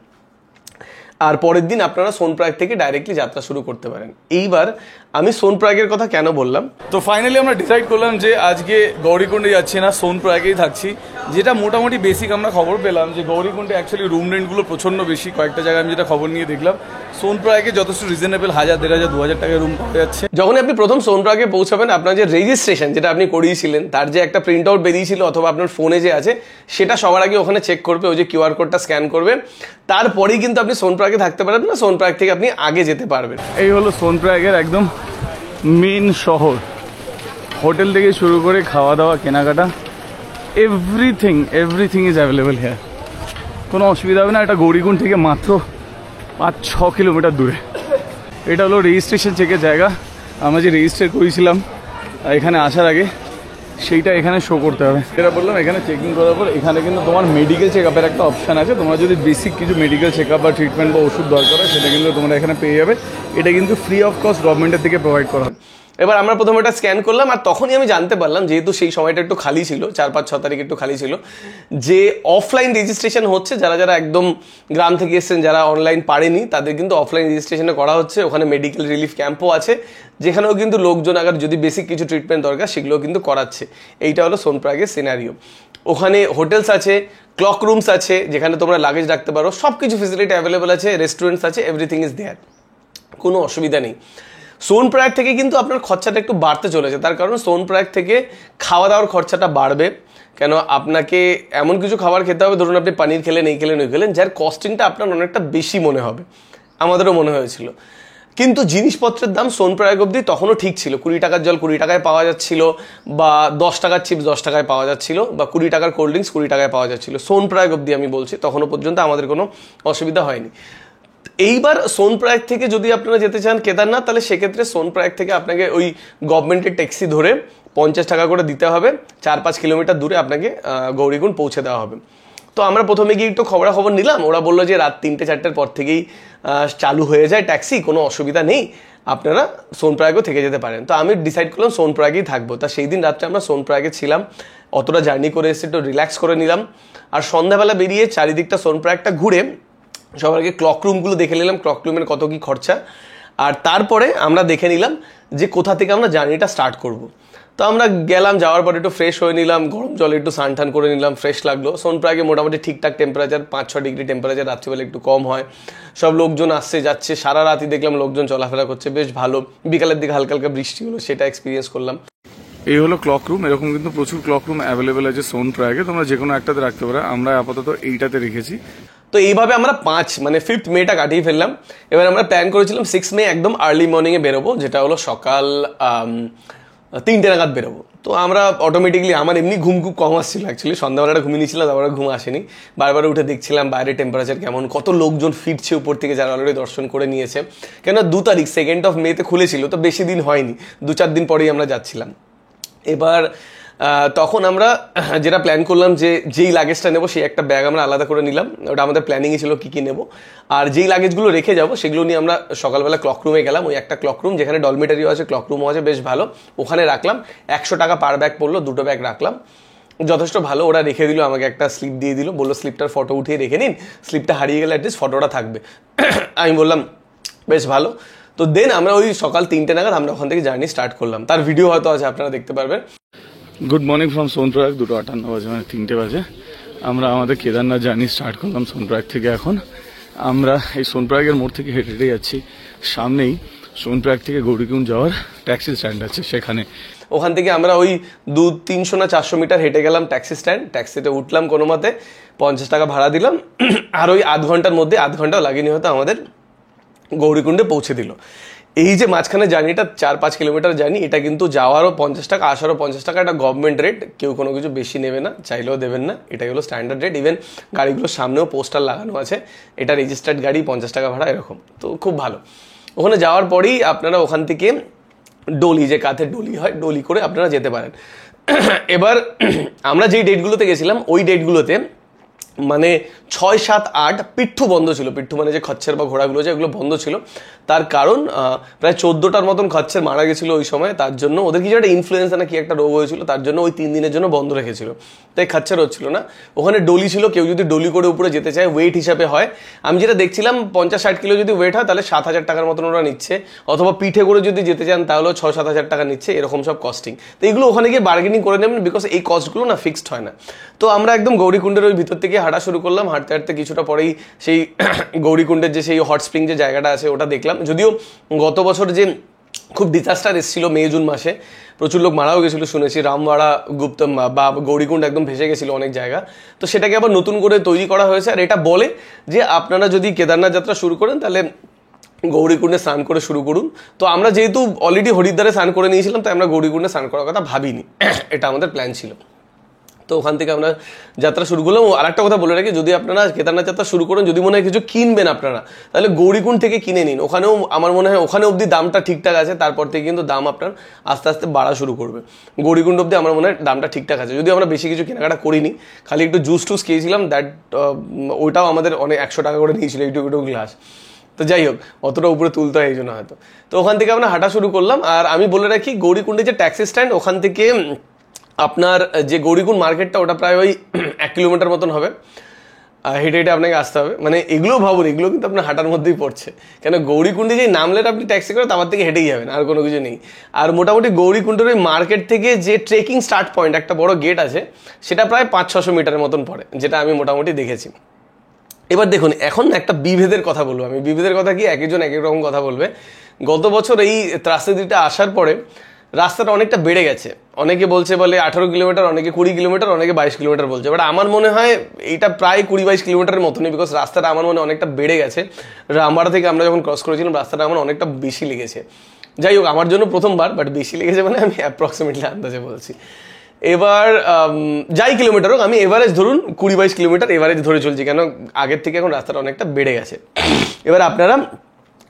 আর পরের দিন আপনারা সোনপ্রয়াগ থেকে ডাইরেক্টলি যাত্রা শুরু করতে পারেন। এইবার আমি সোনপ্রয়াগের কথা কেন বললাম, তো ফাইনালি আমরা ডিসাইড করলাম যে আজকে গৌরীকুণ্ডে যাচ্ছি না, সোনপ্রয়াগেই থাকছি। যেটা মোটামুটি বেসিক আমরা খবর পেলাম যে গৌরীকুণ্ডে অ্যাকচুয়ালি রুম রেন্টগুলো প্রচণ্ড বেশি। কয়েকটা জায়গায় আমি যেটা খবর নিয়ে দেখলাম, সোনপ্রয়াগে যথেষ্ট রিজনেবল, 1000, 1500, 2000 টাকায় রুম পাওয়া যাচ্ছে। যখন আপনি প্রথম সোনপ্রয়াগে পৌঁছাবেন, আপনার যে রেজিস্ট্রেশন যেটা আপনি করিয়েছিলেন তার যে একটা প্রিন্ট আউট বেরিয়েছিল অথবা আপনার ফোনে যে আছে, সেটা সবার আগে ওখানে চেক করবে, ওই যে কিউআর কোডটা স্ক্যান করবে। তারপরেই কিন্তু আপনি সোনপ্রয়াগে থাকতে পারবেন না, সোনপ্রয়াগ থেকে আপনি আগে যেতে পারবেন। এই হলো সোনপ্রয়াগের একদম মেন শহর। হোটেল থেকে শুরু করে খাওয়া দাওয়া, কেনাকাটা, এভরিথিং ইজ অ্যাভেলেবেল হিয়ার। কোনো অসুবিধা হবে না। এটা গৌরীকুণ্ড থেকে মাত্র 5-6 কিলোমিটার দূরে। এটা হলো রেজিস্ট্রেশন চেকের জায়গা। আমরা যে রেজিস্টার করেছিলাম এখানে আসার আগে সেইটা এখানে শো করতে হবে। যেটা বললাম, এখানে চেকিং করার পর এখানে কিন্তু তোমার মেডিকেল চেক আপের একটা অপশান আছে। তোমরা যদি বেসিক কিছু মেডিকেল চেক আপ বা ট্রিটমেন্ট বা ওষুধ দরকার হয় সেটা কিন্তু তোমরা এখানে পেয়ে যাবে। এটা কিন্তু ফ্রি অফ কস্ট গভর্নমেন্টের থেকে প্রোভাইড করা হয়। এবার আমরা প্রথমে এটা স্ক্যান করলাম, আর তখনই আমি জানতে পারলাম, যেহেতু সেই সময়টা একটু খালি ছিল, 4-5-6 তারিখ একটু খালি ছিল, যে অফলাইন রেজিস্ট্রেশন হচ্ছে। যারা যারা একদম গ্রাম থেকে এসেছেন, যারা অনলাইন পারেনি, তাদের কিন্তু অফলাইন রেজিস্ট্রেশনে করা হচ্ছে। ওখানে মেডিকেল রিলিফ ক্যাম্পও আছে, যেখানেও কিন্তু লোকজন আগে যদি বেসিক কিছু ট্রিটমেন্ট দরকার সেগুলো কিন্তু করাচ্ছে। এইটা হলো সোনপ্রয়াগের সিনারিও। ওখানে হোটেলস আছে, ক্লক রুমস আছে, যেখানে তোমরা লাগেজ রাখতে পারো, সব কিছু ফেসিলিটি অ্যাভেলেবল আছে, রেস্টুরেন্টস আছে, এভরিথিং ইজ দেয়ার, কোনো অসুবিধা নেই। সোনপ্রয়াগ থেকে কিন্তু আপনার খরচাটা একটু বাড়তে চলেছে, তার কারণ সোনপ্রয়াগ থেকে খাওয়া দাওয়ার খরচাটা বাড়বে। কেন, আপনাকে এমন কিছু খাবার খেতে হবে, ধরুন আপনি পানির খেলেন, এই খেলেন, ওই খেলেন, যার কস্টিংটা আপনার অনেকটা বেশি মনে হবে। আমাদেরও মনে হয়েছিল। কিন্তু জিনিসপত্রের দাম সোনপ্রয়াগ অবধি তখনও ঠিক ছিল। 20 টাকার জল 20 টাকায় পাওয়া যাচ্ছিল, বা 10 টাকার চিপস 10 টাকায় পাওয়া যাচ্ছিল, বা 20 টাকার কোল্ড ড্রিঙ্কস 20 টাকায় পাওয়া যাচ্ছিল। সোনপ্রয়াগ অবধি আমি বলছি, তখনও পর্যন্ত আমাদের কোনো অসুবিধা হয়নি। এইবার সোনপ্রয়াগ থেকে যদি আপনারা যেতে চান কেদারনাথ, তাহলে সেক্ষেত্রে সোনপ্রয়াগ থেকে আপনাকে ওই গভর্নমেন্টের ট্যাক্সি ধরে 50 টাকা করে দিতে হবে। 4-5 কিলোমিটার দূরে আপনাকে গৌরীকুণ্ড পৌঁছে দেওয়া হবে। তো আমরা প্রথমে গিয়ে একটু খবরাখবর নিলাম। ওরা বললো যে রাত 3-4টের পর থেকেই চালু হয়ে যায় ট্যাক্সি, কোনো অসুবিধা নেই, আপনারা সোনপ্রয়াগও থেকে যেতে পারেন। তো আমি ডিসাইড করলাম সোনপ্রয়াগেই থাকবো। তা সেই দিন রাত্রে আমরা সোনপ্রয়াগে ছিলাম, অতটা জার্নি করে এসে একটু রিল্যাক্স করে নিলাম। আর সন্ধ্যাবেলা বেরিয়ে চারিদিকটা সোনপ্রয়াগটা ঘুরে সবার আগে ক্লক রুমগুলো দেখে নিলাম, ক্লক রুমের কত কী খরচা। আর তারপরে আমরা দেখে নিলাম যে কোথা থেকে আমরা জার্নিটা স্টার্ট করব। তো আমরা গেলাম, যাওয়ার পরে একটু ফ্রেশ হয়ে নিলাম, গরম জলে একটু স্নান টান করে নিলাম, ফ্রেশ লাগলো। সোনপ্রয়াগে মোটামুটি ঠিকঠাক টেম্পারেচার, 5-6 ডিগ্রি টেম্পারেচার, রাত্রিবেলা একটু কম হয়। সব লোকজন আসছে যাচ্ছে, সারা রাতই দেখলাম লোকজন চলাফেরা করছে, বেশ ভালো। বিকালের দিকে হালকা হালকা বৃষ্টি হলো, সেটা এক্সপিরিয়েন্স করলাম। এই হলো ক্লক রুম। এরকম কিন্তু প্রচুর ক্লক রুম অ্যাভেলেবেল আছে সোনপ্রয়াগে, তোমরা যে কোনো একটাতে রাখতে পারো। আমরা আপাতত এইটাতে রেখেছি। তো এইভাবে আমরা 5 মেটা কাটিয়ে ফেললাম। এবার আমরা প্ল্যান করেছিলাম 6 মে একদম আর্লি মর্নিংয়ে বেরোবো, যেটা হলো সকাল 3টে নাগাদ বেরোবো। তো আমরা অটোমেটিকলি, আমার এমনি ঘুম খুব কম আসছিল অ্যাকচুয়ালি, সন্ধ্যাবেলাটা ঘুমিয়ে নিয়েছিলাম, তারপরে ঘুম আসেনি। বারবার উঠে দেখছিলাম বাইরে টেম্পারেচার কেমন, কত লোকজন ফিরছে উপর থেকে, যারা অলরেডি দর্শন করে নিয়েছে। কেন 2 তারিখ 2nd of May খুলেছিল, তো বেশি দিন হয়নি, 2-4 দিন পরেই আমরা যাচ্ছিলাম। এবার তখন আমরা যেটা প্ল্যান করলাম যে যেই লাগেজটা নেবো সেই একটা ব্যাগ আমরা আলাদা করে নিলাম। ওটা আমাদের প্ল্যানিংয়ে ছিল কী কী নেবো, আর যেই লাগেজগুলো রেখে যাবো সেগুলো নিয়ে আমরা সকালবেলা ক্লক রুমে গেলাম। ওই একটা ক্লক রুম, যেখানে ডলমেটারিও আছে, ক্লক রুমও আছে, বেশ ভালো। ওখানে রাখলাম, 100 টাকা পার ব্যাগ পড়লো, 2টো ব্যাগ রাখলাম, যথেষ্ট ভালো। ওরা রেখে দিল, আমাকে একটা স্লিপ দিয়ে দিল, বললো স্লিপটার ফটো উঠিয়ে রেখে নিন, স্লিপটা হারিয়ে গেলে অ্যাটলিস্ট ফটোটা থাকবে। আমি বললাম বেশ ভালো। তো দেন আমরা ওই সকাল 3টে নাগাদ আমরা ওখান থেকে জার্নি স্টার্ট করলাম। তার ভিডিও হয়তো আছে, আপনারা দেখতে পারবেন। গুড মর্নিং ফ্রম সোনপ্রয়াগ, 2:58 বাজে, মানে 3টে বাজে। আমরা আমাদের কেদারনাথ জার্নি স্টার্ট করলাম সোনপ্রয়াগ থেকে। এখন আমরা এই সোনপ্রয়াগের মোড় থেকে হেঁটে হেঁটে যাচ্ছি। সামনেই সোনপ্রয়াগ থেকে গৌরীকুণ্ড যাওয়ার ট্যাক্সি স্ট্যান্ড আছে, সেখানে। ওখান থেকে আমরা ওই 200-300 না 400 মিটার হেঁটে গেলাম ট্যাক্সি স্ট্যান্ড। ট্যাক্সিতে উঠলাম কোনো মতে, 50 টাকা ভাড়া দিলাম, আর ওই আধ ঘন্টার মধ্যে, আধ ঘন্টাও লাগেনি হয়তো, আমাদের গৌরীকুণ্ডে পৌঁছে দিল। এই যে মাঝখানে জার্নিটা 4-5 কিলোমিটার জার্নি, এটা কিন্তু যাওয়ারও 50 টাকা, আসারও 50 টাকা, এটা গভর্নমেন্ট রেট, কেউ কোনো কিছু বেশি নেবে না, চাইলেও দেবেন না, এটাই হলো স্ট্যান্ডার্ড রেট। ইভেন গাড়িগুলোর সামনেও পোস্টার লাগানো আছে, এটা রেজিস্টার্ড গাড়ি, 50 টাকা ভাড়া, এরকম। তো খুব ভালো। ওখানে যাওয়ার পরেই আপনারা ওখান থেকে ডলি, যে কাঁধের ডলি হয়, ডলি করে আপনারা যেতে পারেন। এবার আমরা যেই ডেটগুলোতে গেছিলাম, ওই ডেটগুলোতে মানে 6, 7, 8 পিঠ্ঠু বন্ধ ছিল। পিঠ্ঠু মানে যে খচ্চর বা ঘোড়াগুলো, যে এগুলো বন্ধ ছিল। তার কারণ প্রায় 14টার মতন খচ্চর মারা গেছিলো ওই সময়। তার জন্য ওদের কিছু একটা ইনফ্লুয়েঞ্জা না কি একটা রোগ হয়েছিল, তার জন্য ওই 3 দিনের জন্য বন্ধ রেখেছিল, তাই খচ্চর হচ্ছিল না। ওখানে ডলি ছিল, কেউ যদি ডলি করে উপরে যেতে চায়, ওয়েট হিসাবে হয়। আমি যেটা দেখছিলাম 50-60 কিলো যদি ওয়েট হয় তাহলে 7,000 টাকার মতন ওরা নিচ্ছে, অথবা পিঠে করে যদি যেতে চান তাহলেও 6-7 হাজার টাকা নিচ্ছে, এরকম সব কস্টিং। তো এগুলো ওখানে গিয়ে বার্গেনিং করে নেবেন, বিকজ এই কস্টগুলো না ফিক্সড হয় না। তো আমরা একদম গৌরীকুণ্ডের ওই ভিতর থেকে হাঁটা শুরু করলাম। হাঁটতে হাঁটতে কিছুটা পরেই সেই গৌরীকুণ্ডের যে সেই হট স্প্রিং যে জায়গাটা আছে ওটা দেখলাম। যদিও গত বছর যে খুব ডিজাস্টার এসেছিল মে-জুন মাসে, প্রচুর লোক মারাও গেছিলো শুনেছি, রামবাড়া, গুপ্তম বা গৌরীকুণ্ড একদম ভেসে গেছিলো অনেক জায়গা। তো সেটাকে আবার নতুন করে তৈরি করা হয়েছে। আর এটা বলে যে আপনারা যদি কেদারনাথ যাত্রা শুরু করেন তাহলে গৌরীকুণ্ডে স্নান করে শুরু করুন। তো আমরা যেহেতু অলরেডি হরিদ্বারে স্নান করে নিয়েছিলাম, তাই আমরা গৌরীকুণ্ডে স্নান করার কথা ভাবিনি, এটা আমাদের প্ল্যান ছিল। তো ওখান থেকে আমরা যাত্রা শুরু করলাম। আর একটা কথা বলে রাখি, যদি আপনারা কেদারনাথ যাত্রা শুরু করেন, যদি মনে হয় কিছু কিনবেন আপনারা, তাহলে গৌরীকুণ্ড থেকে কিনে নিন। ওখানেও আমার মনে হয় ওখানে অবধি দামটা ঠিকঠাক আছে, তারপর থেকে কিন্তু দাম আপনার আস্তে আস্তে বাড়া শুরু করবে। গৌরীকুণ্ড অবধি আমার মনে হয় দামটা ঠিকঠাক আছে, যদি আমরা বেশি কিছু কেনাকাটা করিনি, খালি একটু জুস টুস খেয়েছিলাম, দ্যাট ওইটাও আমাদের অনেক 100 টাকা করে নিয়েছিল একটু একটু গ্লাস। তো যাই হোক, অতটা উপরে তুলতে হয় এই জন্য হয়তো। তো ওখান থেকে আমরা হাঁটা শুরু করলাম। আর আমি বলে রাখি, গৌরীকুণ্ডে যে ট্যাক্সি স্ট্যান্ড, ওখান থেকে আপনার যে গৌরীকুণ্ড মার্কেটটা, ওটা প্রায় ওই 1 কিলোমিটার মতন হবে। হেঁটে হেঁটে আপনাকে আসতে হবে। মানে এগুলো ভাবুন, এগুলো কিন্তু আপনার হাঁটার মধ্যেই পড়ছে, কেন গৌরীকুণ্ডে যে নামলেন আপনি ট্যাক্সি করে, তার থেকে হেঁটেই যাবেন, আর কোনো কিছু নেই। আর মোটামুটি গৌরীকুণ্ডের ওই মার্কেট থেকে যে ট্রেকিং স্টার্ট পয়েন্ট, একটা বড় গেট আছে, সেটা প্রায় 500-600 মিটারের মতন পড়ে, যেটা আমি মোটামুটি দেখেছি। এবার দেখুন, এখন একটা বিভেদের কথা বলবো আমি। বিভেদের কথা কি, এক একজন এক এক রকম কথা বলবে। গত বছর এই ত্রাসদিটা আসার পরে রাস্তাটা অনেকটা বেড়ে গেছে। অনেকে বলছে বলে 18 কিলোমিটার, অনেকে 20 কিলোমিটার, অনেকে 22 কিলোমিটার বলছে। বাট আমার মনে হয় এইটা প্রায় 20-22 কিলোমিটারের মতনই, বিকজ রাস্তাটা আমার মনে অনেকটা বেড়ে গেছে। রামবাড়া থেকে আমরা যখন ক্রস করেছিলাম, রাস্তাটা আমার অনেকটা বেশি লেগেছে। যাই হোক, আমার জন্য প্রথমবার, বাট বেশি লেগেছে মানে আমি অ্যাপ্রক্সিমেটলি আন্দাজে বলছি। এবার যাই কিলোমিটার হোক, আমি এভারেজ ধরুন 20-22 কিলোমিটার এভারেজ ধরে চলছি, কেন আগের থেকে এখন রাস্তাটা অনেকটা বেড়ে গেছে। এবার আপনারা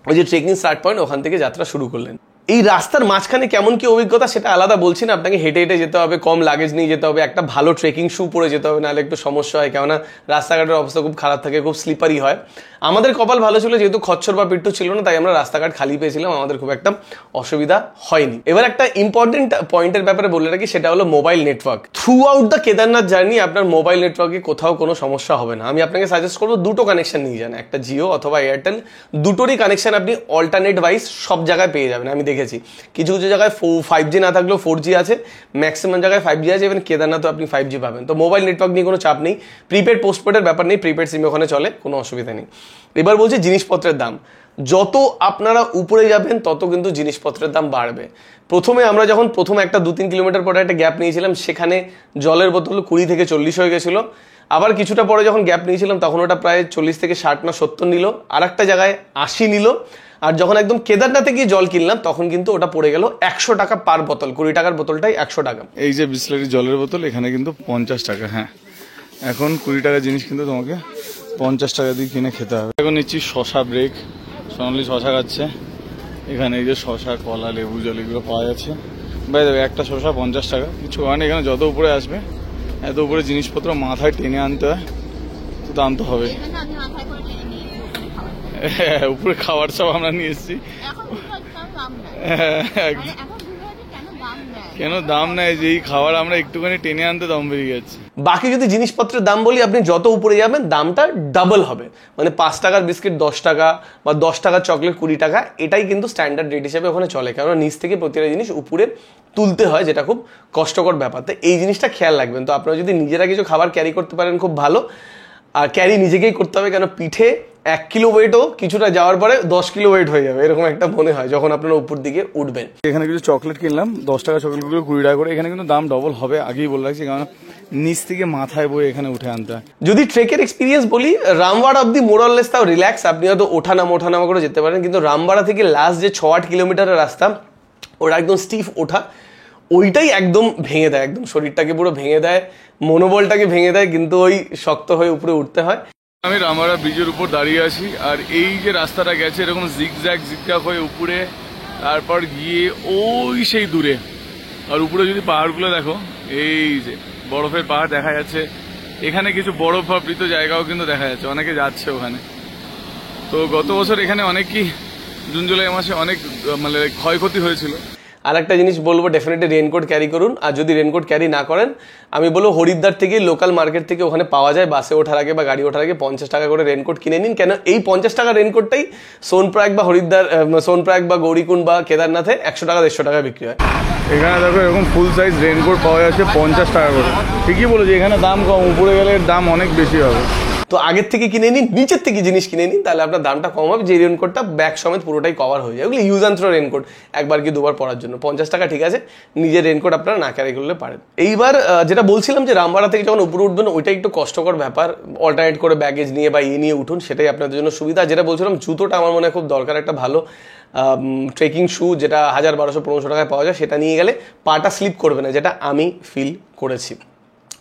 ওই যে ট্রেকিং স্টার্ট পয়েন্ট, ওখান থেকে যাত্রা শুরু করলেন। এই রাস্তার মাঝখানে কেমন কি অভিজ্ঞতা সেটা আলাদা বলছি না, আপনাকে হেঁটে হেঁটে যেতে হবে, কম লাগেজ নিয়ে যেতে হবে, একটা ভালো ট্রেকিং শু পরে যেতে হবে, নাহলে একটু সমস্যা হয়, কেননা রাস্তাঘাটের অবস্থা খুব খারাপ থাকে, খুব স্লিপারি হয়। আমাদের কপাল ভালো ছিল, যেহেতু খচ্চর বা পিট্টু ছিল না, তাই আমরা রাস্তাঘাট খালি পেয়েছিলাম, আমাদের খুব একটা অসুবিধা হয়নি। এবার একটা ইম্পর্টেন্ট পয়েন্টের ব্যাপারে বলে রাখি, সেটা হলো mobile network. Through out the Kedarnath journey আপনার মোবাইল নেটওয়ার্কে কোথাও কোনো সমস্যা হবে না। আমি আপনাকে সাজেস্ট করবো দুটো কানেকশন নিয়ে যান, একটা জিও অথবা এয়ারটেল। দুটোরই কানেকশন আপনি অল্টারনেট ওয়াইজ সব জায়গায় পেয়ে যাবেন। আমি দেখেছি কিছু কিছু জায়গায় 5G না থাকলেও 4G আছে, ম্যাক্সিমাম জায়গায় 5G আছে, ইভেন কেদারনাথও আপনি 5G পাবেন। তো মোবাইল নেটওয়ার্ক নিয়ে কোনো চাপ নেই। প্রিপেড পোস্টপেডের ব্যাপার নেই, প্রিপেড সিম ওখানে চলে, কোনো অসুবিধা নেই। এবার বলছি জিনিসপত্রের দাম। যত আপনারা উপরে যাবেন তত কিন্তু জিনিসপত্রের দাম বাড়বে। প্রথমে আমরা যখন একটা 2-3 কিলোমিটার পরে একটা গ্যাপ নিয়েছিলাম, সেখানে জলের বোতল 20 থেকে 40 হয়ে গেছিল। আবার কিছুটা পরে যখন গ্যাপ নিয়েছিলাম, তখন ওটা প্রায় 40 থেকে 60 না 70 নিল, আর একটা জায়গায় 80 নিল। আর যখন একদম কেদারনাথে গিয়ে জল কিনলাম, তখন কিন্তু ওটা পড়ে গেল 100 টাকা পার বোতল। 20 টাকার বোতলটাই 100 টাকা। এই যে বিসলারি জলের বোতল, এখানে কিন্তু 50 টাকা। হ্যাঁ, এখন 20 টাকার জিনিস কিন্তু তোমাকে 50 টাকা দিয়ে কিনে খেতে হবে। এখন নিচ্ছি শশা ব্রেক, সোনালি শশা খাচ্ছে। এখানে এই যে শশা, কলা, লেবু জল এগুলো পাওয়া যাচ্ছে। ভাই দেখো, একটা শশা 50 টাকা। কিছু কারণে এখানে যত উপরে আসবে, এত উপরে জিনিসপত্র মাথায় টেনে আনতে হয়, তো দাম তো হবে। উপরে খাবার সব আমরা নিয়ে এসেছি। কেন দাম নেয়, যে এই খাবার আমরা একটুখানি টেনে আনতে দাম বেরিয়ে যাচ্ছে। বাকি যদি জিনিসপত্রের দাম বলি, আপনি যত উপরে যাবেন দামটা ডাবল হবে। মানে 5 টাকার বিস্কিট 10 টাকা, বা 10 টাকার চকলেট 20 টাকা, এটাই কিন্তু স্ট্যান্ডার্ড রেট হিসেবে ওখানে চলে। কারণ নিচ থেকে প্রতিটা জিনিস উপরে তুলতে হয়, যেটা খুব কষ্টকর ব্যাপার। তো এই জিনিসটা খেয়াল রাখবেন। তো আপনারা যদি নিজেরা কিছু খাবার ক্যারি করতে পারেন খুব ভালো। আর ক্যারি নিজেকেই করতে হবে, কেন পিঠে 1 কিলো ওয়েটও কিছুটা যাওয়ার পরে 10 কিলো ওয়েট হয়ে যাবে, এরকম একটা মনে হয় যখন আপনারা উপর দিকে উঠবেন। এখানে কিছু চকলেট কিনলাম, 10 টাকা চকলেটগুলো 20 টাকা করে। এখানে কিন্তু দাম ডবল হবে, আগেই বলে রাখছি, কারণ নিচ থেকে মাথায় বয়ে এখানে উঠে আনতে হয়। যদি ট্রেকের এক্সপিরিয়েন্স বলি, রামবাড়া অব্দি মোরাললেস তাও রিল্যাক্স, আপনি হয়তো ওঠানামা করে যেতে পারেন। কিন্তু রামবাড়া থেকে লাস্ট যে 6-8 কিলোমিটারের রাস্তা, ওটা একদম স্টিফ ওঠা, ওইটাই একদম ভেঙে দেয়, একদম শরীরটাকে পুরো ভেঙে দেয়, মনোবলটাকে ভেঙে দেয়, কিন্তু ওই শক্ত হয়ে উপরে উঠতে হয়। আমি রামবাড়া ব্রিজের উপর দাঁড়িয়ে আছি, আর এই যে রাস্তাটা গেছে এরকম জিগজ্যাগ হয়ে উপরে, তারপর গিয়ে ওই সেই দূরে। আর উপরে যদি পাহাড়গুলো দেখো, এই যে বরফের পাহাড় দেখা যাচ্ছে। এখানে কিছু বরফাবৃত জায়গাও কিন্তু দেখা যাচ্ছে, অনেকে যাচ্ছে ওখানে। তো গত বছর এখানে অনেকই জুন জুলাই মাসে অনেক মানে ক্ষয়ক্ষতি হয়েছিল। আর একটা জিনিস বলবো, ডেফিনেটলি রেনকোট ক্যারি করুন। আর যদি রেনকোট ক্যারি না করেন, আমি বলবো হরিদ্বার থেকে, লোকাল মার্কেট থেকে ওখানে পাওয়া যায়, বাসে ওঠার আগে বা গাড়ি ওঠার আগে 50 টাকা করে রেনকোট কিনে নিন। কেন এই 50 টাকা রেনকোটটাই সোনপ্রয়াগ বা হরিদ্বার, সোনপ্রয়াগ বা গৌরীকুণ্ড বা কেদারনাথে 100 টাকা 150 টাকা বিক্রি হয়। এখানে দেখো এরকম ফুল সাইজ রেনকোট পাওয়া যাচ্ছে 50 টাকা করে। ঠিকই বলেছি, এখানে দাম কম, উপরে গেলে দাম অনেক বেশি হবে। তো আগের থেকে কিনে নিন, নিচের থেকে জিনিস কিনে নিন, তাহলে আপনার দামটা কম হবে। যে রেনকোটটা ব্যাগ সমেত পুরোটাই কভার হয়ে যায়, ওগুলো ইউজ অ্যান্ড থ্রো রেনকোট, একবার কি দুবার পরার জন্য 50 টাকা, ঠিক আছে। নিজের রেনকোট আপনারা না ক্যারি করলে পারেন। এইবার যেটা বলছিলাম, যে রামবাড়া থেকে যখন উপরে উঠবেন, ওইটা একটু কষ্টকর ব্যাপার। অল্টারনেট করে ব্যাগেজ নিয়ে বা নিয়ে উঠুন, সেটাই আপনাদের জন্য সুবিধা। যেটা বলছিলাম, জুতোটা আমার মনে হয় খুব দরকার, একটা ভালো ট্রেকিং শু, যেটা 1000, 1200, 1500 টাকায় পাওয়া যায়, সেটা নিয়ে গেলে পাটা স্লিপ করবে না, যেটা আমি ফিল করেছি।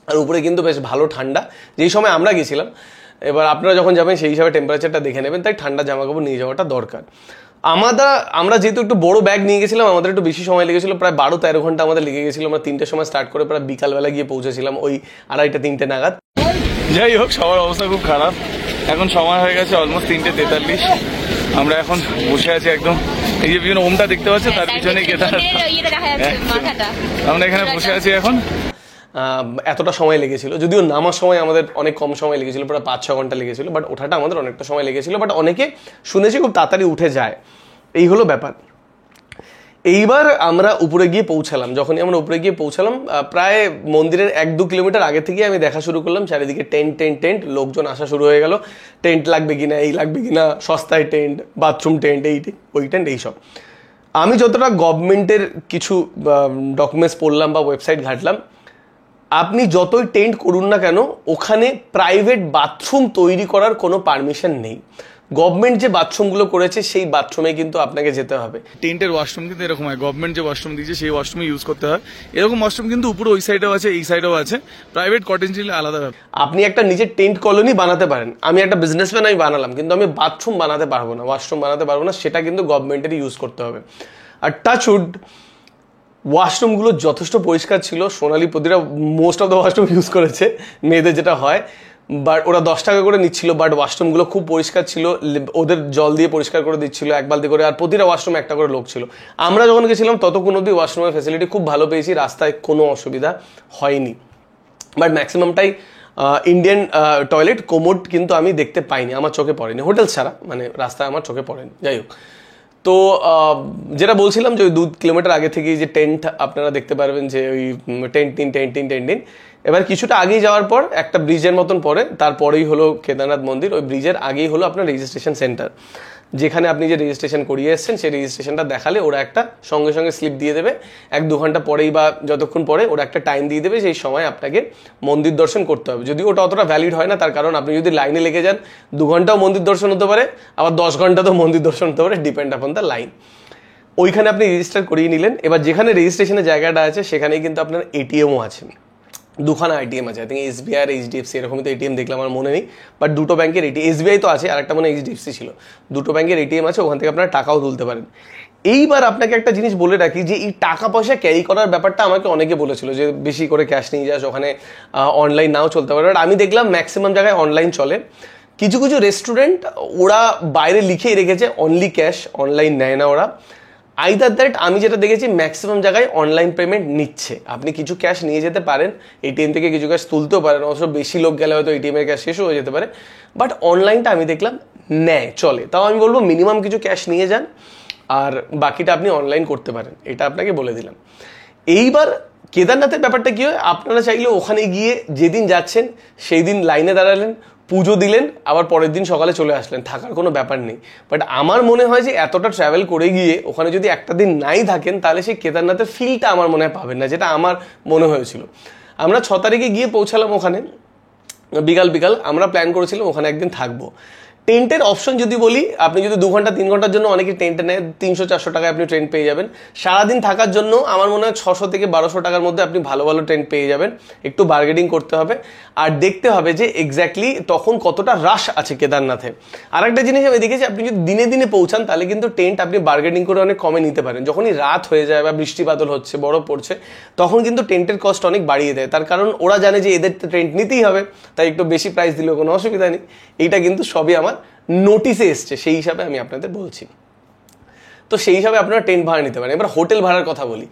আর উপরে কিন্তু বেশ ভালো ঠান্ডা, যেই সময় আমরা গেছিলাম। এবার আপনারা যখন যাবেন সেই হিসাবে টেম্পারেচারটা দেখে নেবেন, তাই ঠান্ডা জামা কাপড় নিয়ে যাওয়াটা দরকার। আমরা যেহেতু একটু বড় ব্যাগ নিয়ে গেছিলাম, আমাদের একটু বেশি সময় লেগেছিল, প্রায় 12-13 ঘন্টা আমাদের লেগে গেছিলো। আমরা 3টের সময় স্টার্ট করে প্রায় বিকালবেলা গিয়ে পৌঁছেছিলাম ওই 2:30-3টে নাগাদ। যাই হোক, সবার অবস্থা খুব খারাপ। এখন সময় হয়ে গেছে অলমোস্ট 3:43। আমরা এখন বসে আছি একদম, এই যে বিভিন্ন ওমটা দেখতে পাচ্ছেন তার পিছনে কেদারনাথ, আমরা এখানে বসে আছি এখন। এতটা সময় লেগেছিল, যদিও নামার সময় আমাদের অনেক কম সময় লেগেছিল, প্রায় 5-6 ঘন্টা লেগেছিল, বাট ওঠাটা আমাদের অনেকটা সময় লেগেছিল। বাট অনেকে শুনেছি খুব তাড়াতাড়ি উঠে যায়, এই হলো ব্যাপার। এইবার আমরা উপরে গিয়ে পৌঁছালাম। যখনই আমরা উপরে গিয়ে পৌঁছালাম, প্রায় মন্দিরের 1-2 কিলোমিটার আগে থেকে আমি দেখা শুরু করলাম চারিদিকে টেন্ট, লোকজন আসা শুরু হয়ে গেল। টেন্ট লাগবে কিনা, এই লাগবে কিনা, সস্তায় টেন্ট, বাথরুম টেন্ট, ওই টেন্ট, এইসব। আমি যতটা গভর্নমেন্টের কিছু ডকুমেন্টস পড়লাম বা ওয়েবসাইট ঘাটলাম, আপনি যতই টেন্ট করুন না কেন, ওখানে প্রাইভেট বাথরুম তৈরি করার কোনো পারমিশন নেই। গভর্নমেন্ট যে বাথরুমগুলো করেছে সেই বাথরুমে কিন্তু আপনাকে যেতে হবে। টেন্টের ওয়াশরুম কিন্তু এরকম হয়, গভর্নমেন্ট যে ওয়াশরুম দিয়েছে সেই ওয়াশরুমে ইউজ করতে হয়। এরকম ওয়াশরুম কিন্তু উপরে ওই সাইডেও আছে, এই সাইডেও আছে। প্রাইভেট কটেজ নিলে আলাদা ব্যাপার। আপনি একটা নিজের টেন্ট কলোনি বানাতে পারেন। আমি একটা বিজনেসম্যান, আমি বানালাম, কিন্তু আমি বাথরুম বানাতে পারবো না, ওয়াশরুম বানাতে পারবো না, সেটা কিন্তু গভর্নমেন্টেরই ইউজ করতে হবে। আর টাচউড, ওয়াশরুমগুলো যথেষ্ট পরিষ্কার ছিল। সোনালী প্রতিটা most of the washroom use করেছে, মেয়েদের যেটা হয়, বাট ওরা 10 টাকা করে নিচ্ছিল, বাট ওয়াশরুমগুলো খুব পরিষ্কার ছিল। ওদের জল দিয়ে পরিষ্কার করে দিচ্ছিল 1 বালতি করে, আর প্রতিটা ওয়াশরুমে একটা করে লোক ছিল। আমরা যখন গেছিলাম ততক্ষণ অব্দি ওয়াশরুমের ফ্যাসিলিটি খুব ভালো পেয়েছি, রাস্তায় কোনো অসুবিধা হয়নি। বাট ম্যাক্সিমামটাই ইন্ডিয়ান টয়লেট, কোমোড কিন্তু আমি দেখতে পাইনি, আমার চোখে পড়েনি, হোটেল ছাড়া, মানে রাস্তায় আমার চোখে পড়েনি। যাই হোক, তো যেটা বলছিলাম যে ওই 2 কিলোমিটার আগে থেকেই যে টেন্ট আপনারা দেখতে পারবেন, যে ওই টেন্ট দিন। এবার কিছুটা আগেই যাওয়ার পর একটা ব্রিজের মতন পরে, তারপরেই হলো কেদারনাথ মন্দির। ওই ব্রিজের আগেই হলো আপনার রেজিস্ট্রেশন সেন্টার, যেখানে আপনি যে রেজিস্ট্রেশন করিয়ে এসেছেন সেই রেজিস্ট্রেশনটা দেখালে ওরা একটা সঙ্গে সঙ্গে স্লিপ দিয়ে দেবে। 1-2 ঘন্টা পরেই বা যতক্ষণ পরে ওরা একটা টাইম দিয়ে দেবে, সেই সময় আপনাকে মন্দির দর্শন করতে হবে। যদি ওটা অতটা ভ্যালিড হয় না, তার কারণ আপনি যদি লাইনে লেগে যান 2 ঘন্টাও মন্দির দর্শন হতে পারে, আবার 10 ঘন্টা তো মন্দির দর্শন হতে পারে, ডিপেন্ড আপন দ্য লাইন। ওইখানে আপনি রেজিস্টার করিয়ে নিলেন। এবার যেখানে রেজিস্ট্রেশনের জায়গাটা আছে সেখানেই কিন্তু আপনার এটিএমও আছে, 2খানা এটিএম আছে। আই থিঙ্ক SBI আর HDFC এরকমই তো এটিএম দেখলাম, আমার মনে নেই, বাট 2টো ব্যাংকের এটিএম, SBI তো আছে, আর একটা মনে HDFC ছিল। 2টো ব্যাংকের এটিএম আছে, ওখান থেকে আপনারা টাকাও তুলতে পারেন। এইবার আপনাকে একটা জিনিস বলে রাখি, যে এই টাকা পয়সা ক্যারি করার ব্যাপারটা আমাকে অনেকে বলেছিল যে বেশি করে ক্যাশ নিয়ে যাস, ওখানে অনলাইন নাও চলতে পারে। বাট আমি দেখলাম ম্যাক্সিমাম জায়গায় অনলাইন চলে। কিছু কিছু রেস্টুরেন্ট ওরা বাইরে লিখেই রেখেছে অনলি ক্যাশ, অনলাইন নেয় না ওরা। আইদার দ্যাট, আমি যেটা দেখেছি ম্যাক্সিমাম জায়গায় অনলাইন পেমেন্ট নিচ্ছে। আপনি কিছু ক্যাশ নিয়ে যেতে পারেন, এটিএম থেকে কিছু ক্যাশ তুলতেও পারেন, অবশ্য বেশি লোক গেলে হয়তো এটিএমের ক্যাশ শেষও হয়ে যেতে পারে, বাট অনলাইনটা আমি দেখলাম নেয়, চলে। তাও আমি বলবো মিনিমাম কিছু ক্যাশ নিয়ে যান, আর বাকিটা আপনি অনলাইন করতে পারেন, এটা আপনাকে বলে দিলাম। এইবার কেদারনাথের ব্যাপারটা কি হয়, আপনারা চাইলে ওখানে গিয়ে যেদিন যাচ্ছেন সেই দিন লাইনে দাঁড়ালেন, পুজো দিলেন, আবার পরের দিন সকালে চলে আসলেন, থাকার কোনো ব্যাপার নেই। বাট আমার মনে হয় যে এতটা ট্রাভেল করে গিয়ে ওখানে যদি একটা দিন নাই থাকেন, তাহলে সেই কেদারনাথের ফিলটা আমার মনে হয় পাবেন না, যেটা আমার মনে হয়েছিল। আমরা 6 তারিখে গিয়ে পৌঁছালাম ওখানে বিকাল। আমরা প্ল্যান করেছিলাম ওখানে একদিন থাকবো। টেন্টের অপশন যদি বলি, আপনি যদি 2 ঘন্টা 3 ঘন্টার জন্য অনেকে টেন্টে নেয়, 300-400 টাকায় আপনি টেন্ট পেয়ে যাবেন। সারাদিন থাকার জন্য আমার মনে হয় 600 থেকে 1200 টাকার মধ্যে আপনি ভালো ভালো টেন্ট পেয়ে যাবেন। একটু বার্গেনিং করতে হবে, আর দেখতে হবে যে এক্স্যাক্টলি তখন কতটা রাশ আছে কেদারনাথে। আর একটা জিনিস আমি দেখেছি, আপনি যদি দিনে দিনে পৌঁছান তাহলে কিন্তু টেন্ট আপনি বার্গেনিং করে অনেক কমে নিতে পারেন। যখনই রাত হয়ে যায় বা বৃষ্টি বাদল হচ্ছে, বরফ পড়ছে, তখন কিন্তু টেন্টের কস্ট অনেক বাড়িয়ে দেয়। তার কারণ ওরা জানে যে এদের টেন্ট নিতেই হবে, তাই একটু বেশি প্রাইস দিলেও কোনো অসুবিধা নেই। এইটা কিন্তু সবই আমার নোটিসে এসছে, সেই হিসাবে আমি আপনাদের বলছি। তো সেই হিসাবে আপনারা টেন্ট ভাড়া নিতে পারেন। এবার হোটেল ভাড়ার কথা বলি।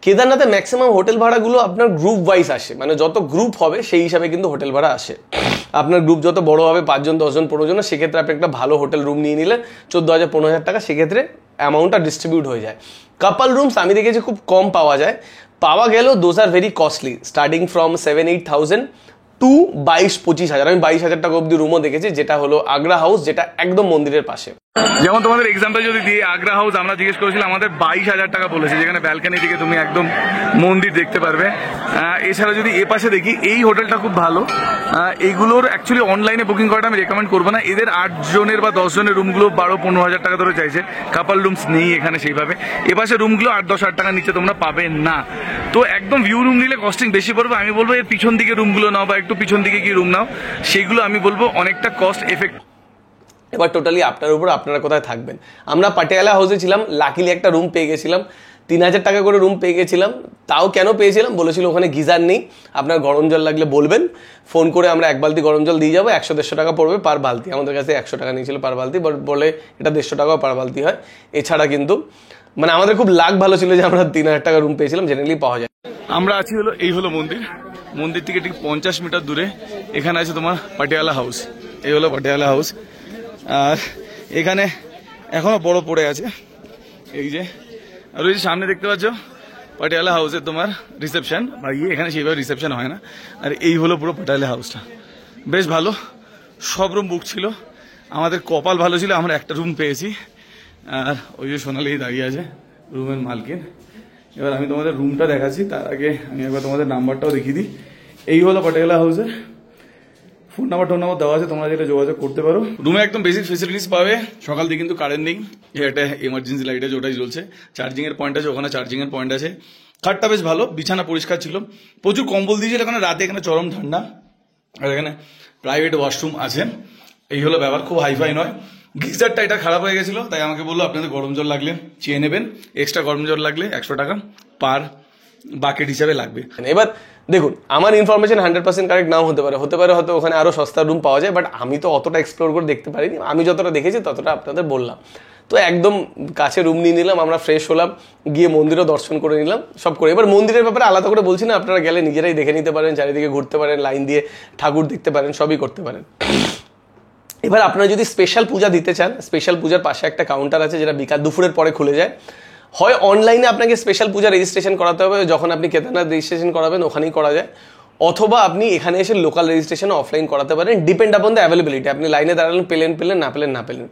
কেদারনাথে ম্যাক্সিমাম হোটেল ভাড়াগুলো আপনার গ্রুপ ওয়াইজ আসে, মানে যত গ্রুপ হবে সেই হিসাবে কিন্তু হোটেল ভাড়া আসে। আপনার গ্রুপ যত বড় হবে, 5 জন 10 জন 15 জন, সেক্ষেত্রে আপনি একটা ভালো হোটেল রুম নিয়ে নিলেন 14,000-15,000 টাকা, সেক্ষেত্রে অ্যামাউন্টটা ডিস্ট্রিবিউট হয়ে যায়। কাপল রুমস আমি দেখেছি খুব কম পাওয়া যায়, পাওয়া গেলেও those are very costly, starting from 7-8,000 to 22-25 হাজার। আমি 22,000 টাকা অব্দি রুমও দেখেছি, যেটা হলো আগ্রা হাউস, যেটা একদম মন্দিরের পাশে। যেমন তোমাদের এক্সাম্পল যদি দিই, আগ্রা হাউস আমরা জিজ্ঞেস করেছিলাম, আমাদের 22,000 টাকা বলেছে, যেখানে ব্যালকানি থেকে তুমি একদম মন্দির দেখতে পারবে। এছাড়া যদি এ পাশে দেখি, এই হোটেলটা খুব ভালো। এইগুলোর অ্যাকচুয়ালি অনলাইনে বুকিং করাটা আমি রেকমেন্ড করবো না। এদের 8 জনের বা 10 জনের রুমগুলো 12-15 হাজার টাকা ধরে চাইছে। কাপল রুমস নেই এখানে সেইভাবে। এ পাশে রুমগুলো 8-10 হাজার টাকার নিচে তোমরা পাবে না। তো একদম ভিউ রুম নিলে কস্টিং বেশি পড়বে। আমি বলবো এর পিছন দিকে রুমগুলো নাও, বা একটু পিছন দিকে গিয়ে রুম নাও, সেইগুলো আমি বলবো অনেকটা কস্ট এফেক্ট। এবার টোটালি আপনার উপর, আপনারা কোথায় থাকবেন। আমরা পাটিয়ালা হাউসে ছিলাম, লাকিলি একটা রুম পেয়ে গেছিলাম, 3,000 টাকা করে রুম পেয়ে গেছিলাম। তাও কেন পেয়েছিলাম, বলেছিল ওখানে গিজার নেই, আপনার গরম জল লাগলে বলবেন, ফোন করে আমরা 1 বালতি গরম জল দিয়ে যাবো, 100-150 টাকা পড়বে পার বালতি। আমাদের কাছে 100 টাকা নিয়েছিল পার বালতি, বাট বলে এটা 150 টাকাও পার বালতি হয়। এছাড়া কিন্তু মানে আমাদের খুব লাক ভালো ছিল যে আমরা 3,000 টাকা রুম পেয়েছিলাম, জেনারেলি পাওয়া যায়। আমরা আছি হলো, এই হলো মন্দির। মন্দির থেকে ঠিক 50 মিটার দূরে এখানে আছে তোমার পাটিয়ালা হাউস। এই হলো পাটিয়ালা হাউস। আর এখানে এখনো বড় পড়ে আছে, এই যে। আর ওই যে সামনে দেখতে পাচ্ছ পাটিয়ালা হাউসে তোমার রিসেপশন, বা এখানে সেইভাবে রিসেপশন হয় না। আর এই হলো পুরো পাটিয়ালা হাউসটা, বেশ ভালো। সব রুম বুক ছিল, আমাদের কপাল ভালো ছিল, আমরা একটা রুম পেয়েছি। আর ওই যে সোনালি দাঁড়িয়ে আছে, রুমের মালকিন। এবার আমি তোমাদের রুমটা দেখাচ্ছি, তার আগে আমি একবার তোমাদের নাম্বারটাও দেখিয়ে দিই। এই হলো পাটিয়ালা হাউসের ফোন নাম্বার দেওয়া আছে, তোমরা যেটা যোগাযোগ করতে পারো। রুমে একদম বেসিক ফেসিলিটিস পাবে। সকাল থেকে কিন্তু কারেন্ট নেই, একটা এমার্জেন্সি লাইট আছে, ওটাই জ্বলছে। চার্জিং এর পয়েন্ট আছে, ওখানে চার্জিং এর পয়েন্ট আছে। খাটটা বেশ ভালো, বিছানা পরিষ্কার ছিল, প্রচুর কম্বল দিয়েছিল এখানে, রাতে এখানে চরম ঠান্ডা। আর এখানে প্রাইভেট ওয়াশরুম আছে। এই হলো ব্যাপার, খুব হাইফাই নয়। গিজারটা এটা খারাপ হয়ে গেছিল, তাই আমাকে বললো আপনাদের গরম জল লাগলে চেয়ে নেবেন, এক্সট্রা গরম জল লাগলে 100 টাকা পার বাকেট হিসাবে লাগবে। এবার দেখুন, আমার ইনফরমেশন 100% কারেক্ট নাও হতে পারে, হয়তো ওখানে আরো সস্তা রুম পাওয়া যায়, বাট আমি তো অতটা এক্সপ্লোর করে দেখতে পারিনি। আমি যতটা দেখেছি ততটা আপনাদের বললাম। তো একদম কাছে রুম নিয়ে নিলাম, আমরা ফ্রেশ হলাম, গিয়ে মন্দিরও দর্শন করে নিলাম, সব করে। এবার মন্দিরের ব্যাপারে আলাদা করে বলছি না, আপনারা গেলে নিজেরাই দেখে নিতে পারেন, চারিদিকে ঘুরতে পারেন, লাইন দিয়ে ঠাকুর দেখতে পারেন, সবই করতে পারেন। এবার আপনারা যদি স্পেশাল পূজা দিতে চান, স্পেশাল পূজার পাশে একটা কাউন্টার আছে, যেটা বিকাল দুপুরের পরে খুলে যায়। হয় অনলাইনে আপনাকে স্পেশাল পূজা রেজিস্ট্রেশন করাতে হবে, যখন আপনি কেদারনাথ রেজিস্ট্রেশন করাবেন ওখানেই করা যায়, অথবা আপনি এখানে এসে লোকাল রেজিস্ট্রেশন অফলাইন করাতে পারেন, ডিপেন্ড আপন দ্য অ্যাভেলেবিলিটি। আপনি লাইনে দাঁড়ালেন, পেলেন, না পেলেন।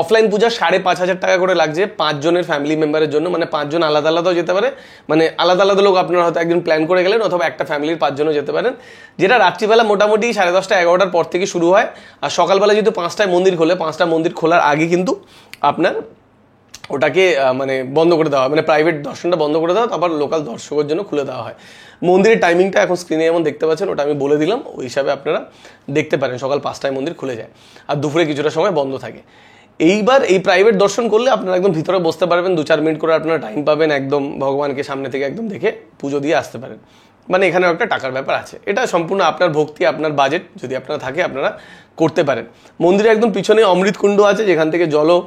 অফলাইন পূজা 5,500 টাকা করে লাগছে 5 জনের ফ্যামিলি মেম্বারের জন্য, মানে 5 জন আলাদা আলাদাও যেতে পারে, মানে আলাদা আলাদা লোক আপনারা হয়তো একদিন প্ল্যান করে গেলেন, অথবা একটা ফ্যামিলির 5 জনও যেতে পারেন। যেটা রাত্রিবেলা মোটামুটি 10:30-11টার পর থেকে শুরু হয়। আর সকালবেলা যেহেতু 5টায় মন্দির খোলে, 5টা মন্দির খোলার আগে কিন্তু আপনার ওটাকে মানে বন্ধ করে দেওয়া হয়, মানে প্রাইভেট দর্শনটা বন্ধ করে দেওয়া, তারপর লোকাল দর্শকের জন্য খুলে দেওয়া হয়। মন্দিরের টাইমিংটা এখন স্ক্রিনে যেমন দেখতে পাচ্ছেন, ওটা আমি বলে দিলাম, ওই হিসাবে আপনারা দেখতে পারেন। সকাল 5টায় মন্দির খুলে যায়, আর দুপুরে কিছুটা সময় বন্ধ থাকে। এইবার এই প্রাইভেট দর্শন করলে আপনারা একদম ভিতরে বসতে পারবেন, 2-4 মিনিট করে আপনারা টাইম পাবেন, একদম ভগবানকে সামনে থেকে একদম দেখে পুজো দিয়ে আসতে পারেন। মানে এখানে একটা টাকার ব্যাপার আছে, এটা সম্পূর্ণ আপনার ভক্তি, আপনার বাজেট যদি আপনারা থাকে আপনারা করতে পারেন। মন্দিরে একদম পিছনে অমৃতকুণ্ড আছে, যেখান থেকে জলও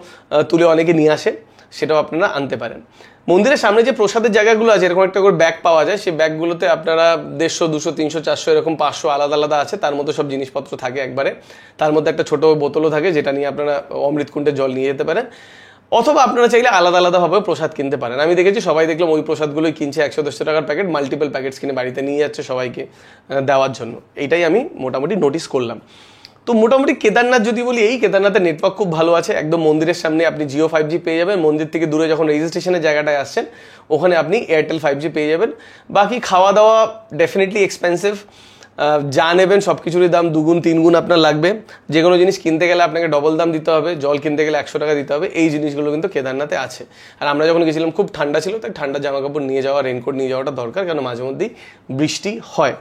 তুলে অনেকে নিয়ে আসে, সেটাও আপনারা আনতে পারেন। মন্দিরের সামনে যে প্রসাদের জায়গাগুলো আছে, এরকম একটা করে ব্যাগ পাওয়া যায়, সেই ব্যাগগুলোতে আপনারা 150, 200, 300, 400 এরকম 500 আলাদা আলাদা আছে, তার মধ্যে সব জিনিসপত্র থাকে একবারে। তার মধ্যে একটা ছোট বোতলও থাকে, যেটা নিয়ে আপনারা অমৃতকুণ্ডের জল নিয়ে যেতে পারেন, অথবা আপনারা চাইলে আলাদা আলাদাভাবে প্রসাদ কিনতে পারেন। আমি দেখেছি সবাই দেখলাম ওই প্রসাদগুলোই কিনছে, 100-150 টাকার প্যাকেট, মাল্টিপল প্যাকেটস কিনে বাড়িতে নিয়ে যাচ্ছে সবাইকে দেওয়ার জন্য। এইটাই আমি মোটামুটি নোটিস করলাম। তো মোটামুটি কেদারনাথ যদি বলি, এই কেদারনাথের নেটওয়ার্ক খুব ভালো আছে। একদম মন্দিরের সামনে আপনি জিও 5G পেয়ে যাবেন, মন্দির থেকে দূরে যখন রেজিস্ট্রেশনের জায়গাটায় আসছেন ওখানে আপনি এয়ারটেল 5G পেয়ে যাবেন। বাকি খাওয়া দাওয়া ডেফিনেটলি এক্সপেন্সিভ, যা নেবেন সব কিছুরই দাম 2 গুণ 3 গুণ আপনার লাগবে। যে কোনো জিনিস কিনতে গেলে আপনাকে ডবল দাম দিতে হবে, জল কিনতে গেলে 100 টাকা দিতে হবে। এই জিনিসগুলো কিন্তু কেদারনাথে আছে। আর আমরা যখন গেছিলাম খুব ঠান্ডা ছিল, তাই ঠান্ডা জামা কাপড় নিয়ে যাওয়া, রেনকোট নিয়ে যাওয়াটা দরকার, কারণ মাঝে মধ্যেই বৃষ্টি হয়।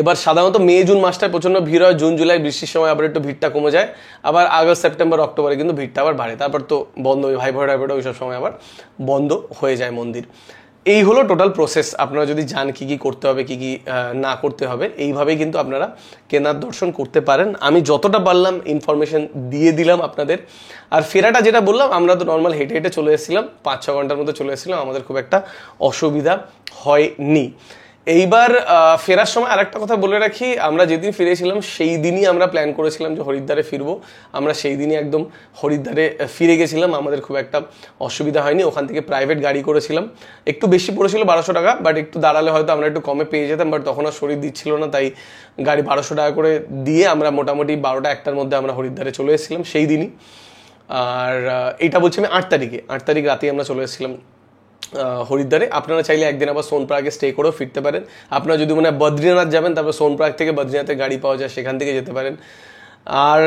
এবার সাধারণত মে জুন মাসটায় প্রচন্ড ভিড় হয়, জুন জুলাই বৃষ্টির সময় আবার একটু ভিড়টা কমে যায়, আবার আগস্ট সেপ্টেম্বর অক্টোবরে কিন্তু ভিড়টা আবার বাড়ে, তারপর তো বন্ধ হয়, ভাইফোঁটা ওইসব সময় আবার বন্ধ হয়ে যায় মন্দির। এই হলো টোটাল প্রসেস। আপনারা যদি জান কি কি করতে হবে, কি কি না করতে হবে, এইভাবেই কিন্তু আপনারা কেদার দর্শন করতে পারেন। আমি যতটা পারলাম ইনফরমেশন দিয়ে দিলাম আপনাদের। আর ফেরাটা যেটা বললাম, আমরা তো নর্মাল হেঁটে হেঁটে চলে এসেছিলাম, 5-6 ঘন্টার মধ্যে চলে এসেছিলাম, আমাদের খুব একটা অসুবিধা হয়নি। এইবার ফেরার সময় আরেকটা কথা বলে রাখি, আমরা যেদিন ফিরেছিলাম সেই দিনই আমরা প্ল্যান করেছিলাম যে হরিদ্বারে ফিরবো। আমরা সেই দিনই একদম হরিদ্বারে ফিরে গেছিলাম, আমাদের খুব একটা অসুবিধা হয়নি। ওখান থেকে প্রাইভেট গাড়ি করেছিলাম, একটু বেশি পড়েছিল 1200 টাকা, বাট একটু দাঁড়ালে হয়তো আমরা একটু কমে পেয়ে যেতাম, বাট তখন আর শরীর দিচ্ছিল না, তাই গাড়ি 1200 টাকা করে দিয়ে আমরা মোটামুটি 12টা 1টার মধ্যে আমরা হরিদ্বারে চলে এসেছিলাম সেই দিনই। আর এটা বলছি আমি 8 তারিখ রাতে আমরা চলে এসেছিলাম হরিদ্বারে। আপনারা চাইলে একদিন আবার সোনপ্রয়াগে স্টে করেও ফিরতে পারেন। আপনারা যদি মনে হয় বদ্রীনাথ যাবেন, তারপর সোনপ্রয়াগ থেকে বদ্রীনাথের গাড়ি পাওয়া যায়, সেখান থেকে যেতে পারেন। আর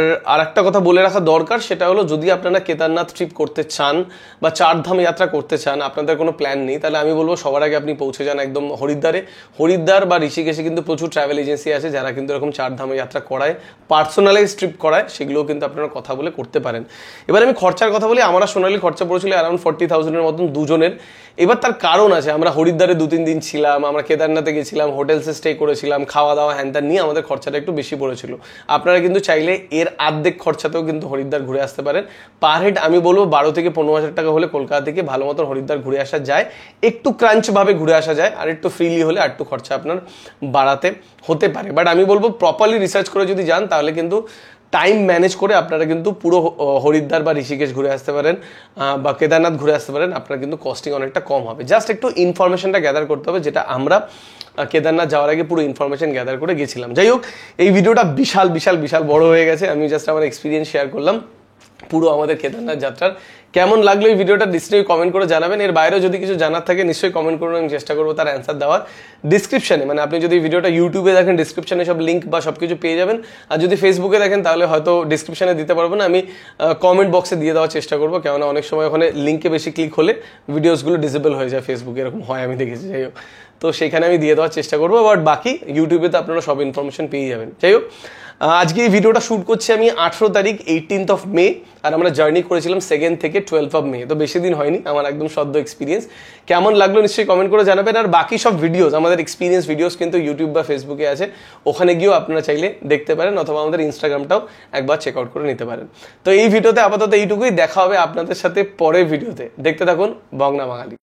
একটা কথা বলে রাখা দরকার, সেটা হলো যদি আপনারা কেদারনাথ ট্রিপ করতে চান বা 4 ধাম যাত্রা করতে চান, আপনাদের কোনো প্ল্যান নেই, তাহলে আমি বলবো সবার আগে আপনি পৌঁছে যান একদম হরিদ্বারে। হরিদ্বার বা ঋষিকেশে কিন্তু প্রচুর ট্রাভেল এজেন্সি আছে যারা কিন্তু এরকম 4 ধামে যাত্রা করায়, পার্সোনালাইজ ট্রিপ করায়, সেগুলোও কিন্তু আপনারা কথা বলে করতে পারেন। এবার আমি খরচার কথা বলি, আমরা সোনালি খরচা পড়েছিল অ্যারাউন্ড 40,000-এর মতন দুজনের। এবার তার কারণ আছে, আমরা হরিদ্বারে 2-3 দিন ছিলাম, আমরা কেদারনাথে গেছিলাম, হোটেলসে স্টে করেছিলাম, খাওয়া দাওয়া হ্যান নিয়ে আমাদের খরচাটা একটু বেশি পড়েছিল। আপনারা কিন্তু চাইলে এর অর্ধেক খরচাতেও কিন্তু হরিদ্বার ঘুরে আসতে পারেন। পার হেড আমি বলবো 12 থেকে 15,000 টাকা হলে কলকাতা থেকে ভালো মতো হরিদ্বার ঘুরে আসা যায়, একটু ক্রাঞ্চ ভাবে ঘুরে আসা যায়, আর একটু ফ্রিলি হলে আর একটু খরচা আপনার বাড়াতে হতে পারে। বাট আমি বলবো প্রপারলি রিসার্চ করে যদি যান তাহলে কিন্তু টাইম ম্যানেজ করে আপনারা কিন্তু পুরো হরিদ্বার বা ঋষিকেশ ঘুরে আসতে পারেন বা কেদারনাথ ঘুরে আসতে পারেন। আপনার কিন্তু কস্টিং অনেকটা কম হবে। জাস্ট একটু ইনফরমেশনটা গ্যাদার করতে হবে, যেটা আমরা কেদারনাথ যাওয়ার আগে পুরো ইনফরমেশন গ্যাদার করে গেছিলাম। যাই হোক, এই ভিডিওটা বিশাল বিশাল বিশাল বড় হয়ে গেছে। আমি জাস্ট আমার এক্সপিরিয়েন্স শেয়ার করলাম পুরো আমাদের কেদারনাথ যাত্রার। কেমন লাগলো এই ভিডিওটা নিশ্চয়ই কমেন্ট করে জানাবেন। এর বাইরেও যদি কিছু জানার থাকে নিশ্চয়ই কমেন্ট করুন, আমি চেষ্টা করবো তার অ্যান্সার দেওয়ার। ডিসক্রিপশনে, মানে আপনি যদি ভিডিওটা ইউটিউবে দেখেন ডিসক্রিপশনে সব লিঙ্ক বা সব কিছু পেয়ে যাবেন। আর যদি ফেসবুকে দেখেন তাহলে হয়তো ডিসক্রিপশনে দিতে পারবো না, আমি কমেন্ট বক্সে দিয়ে দেওয়ার চেষ্টা করবো, কেননা অনেক সময় ওখানে লিঙ্কে বেশি ক্লিক হলে ভিডিওসগুলো ডিসেবল হয়ে যায় ফেসবুকে, এরকম হয় আমি দেখেছি। যাই হোক, তো সেখানে আমি দিয়ে দেওয়ার চেষ্টা করবো। বাট বাকি ইউটিউবে তো আপনারা সব ইনফরমেশন পেয়ে যাবেন। যাই হোক, আজকে এই ভিডিওটা শুট করছি আমি 18 তারিখ 18th মে, আর আমরা জার্নি করেছিলাম 2 থেকে 12 মে, তো বেশি দিন হয়নি। আমার একদম সদ্য এক্সপিরিয়েন্স। কেমন লাগলো নিশ্চয়ই কমেন্ট করে জানাবেন। আর বাকি সব ভিডিওস, আমাদের এক্সপিরিয়েন্স ভিডিওস কিন্তু ইউটিউব বা ফেসবুকে আছে, ওখানে গিয়েও আপনারা চাইলে দেখতে পারেন, অথবা আমাদের ইনস্টাগ্রামটাও একবার চেক আউট করে নিতে পারেন। তো এই ভিডিওতে আপাতত এইটুকুই, দেখা হবে আপনাদের সাথে পরের ভিডিওতে। দেখতে থাকুন বংনা বাঙালি।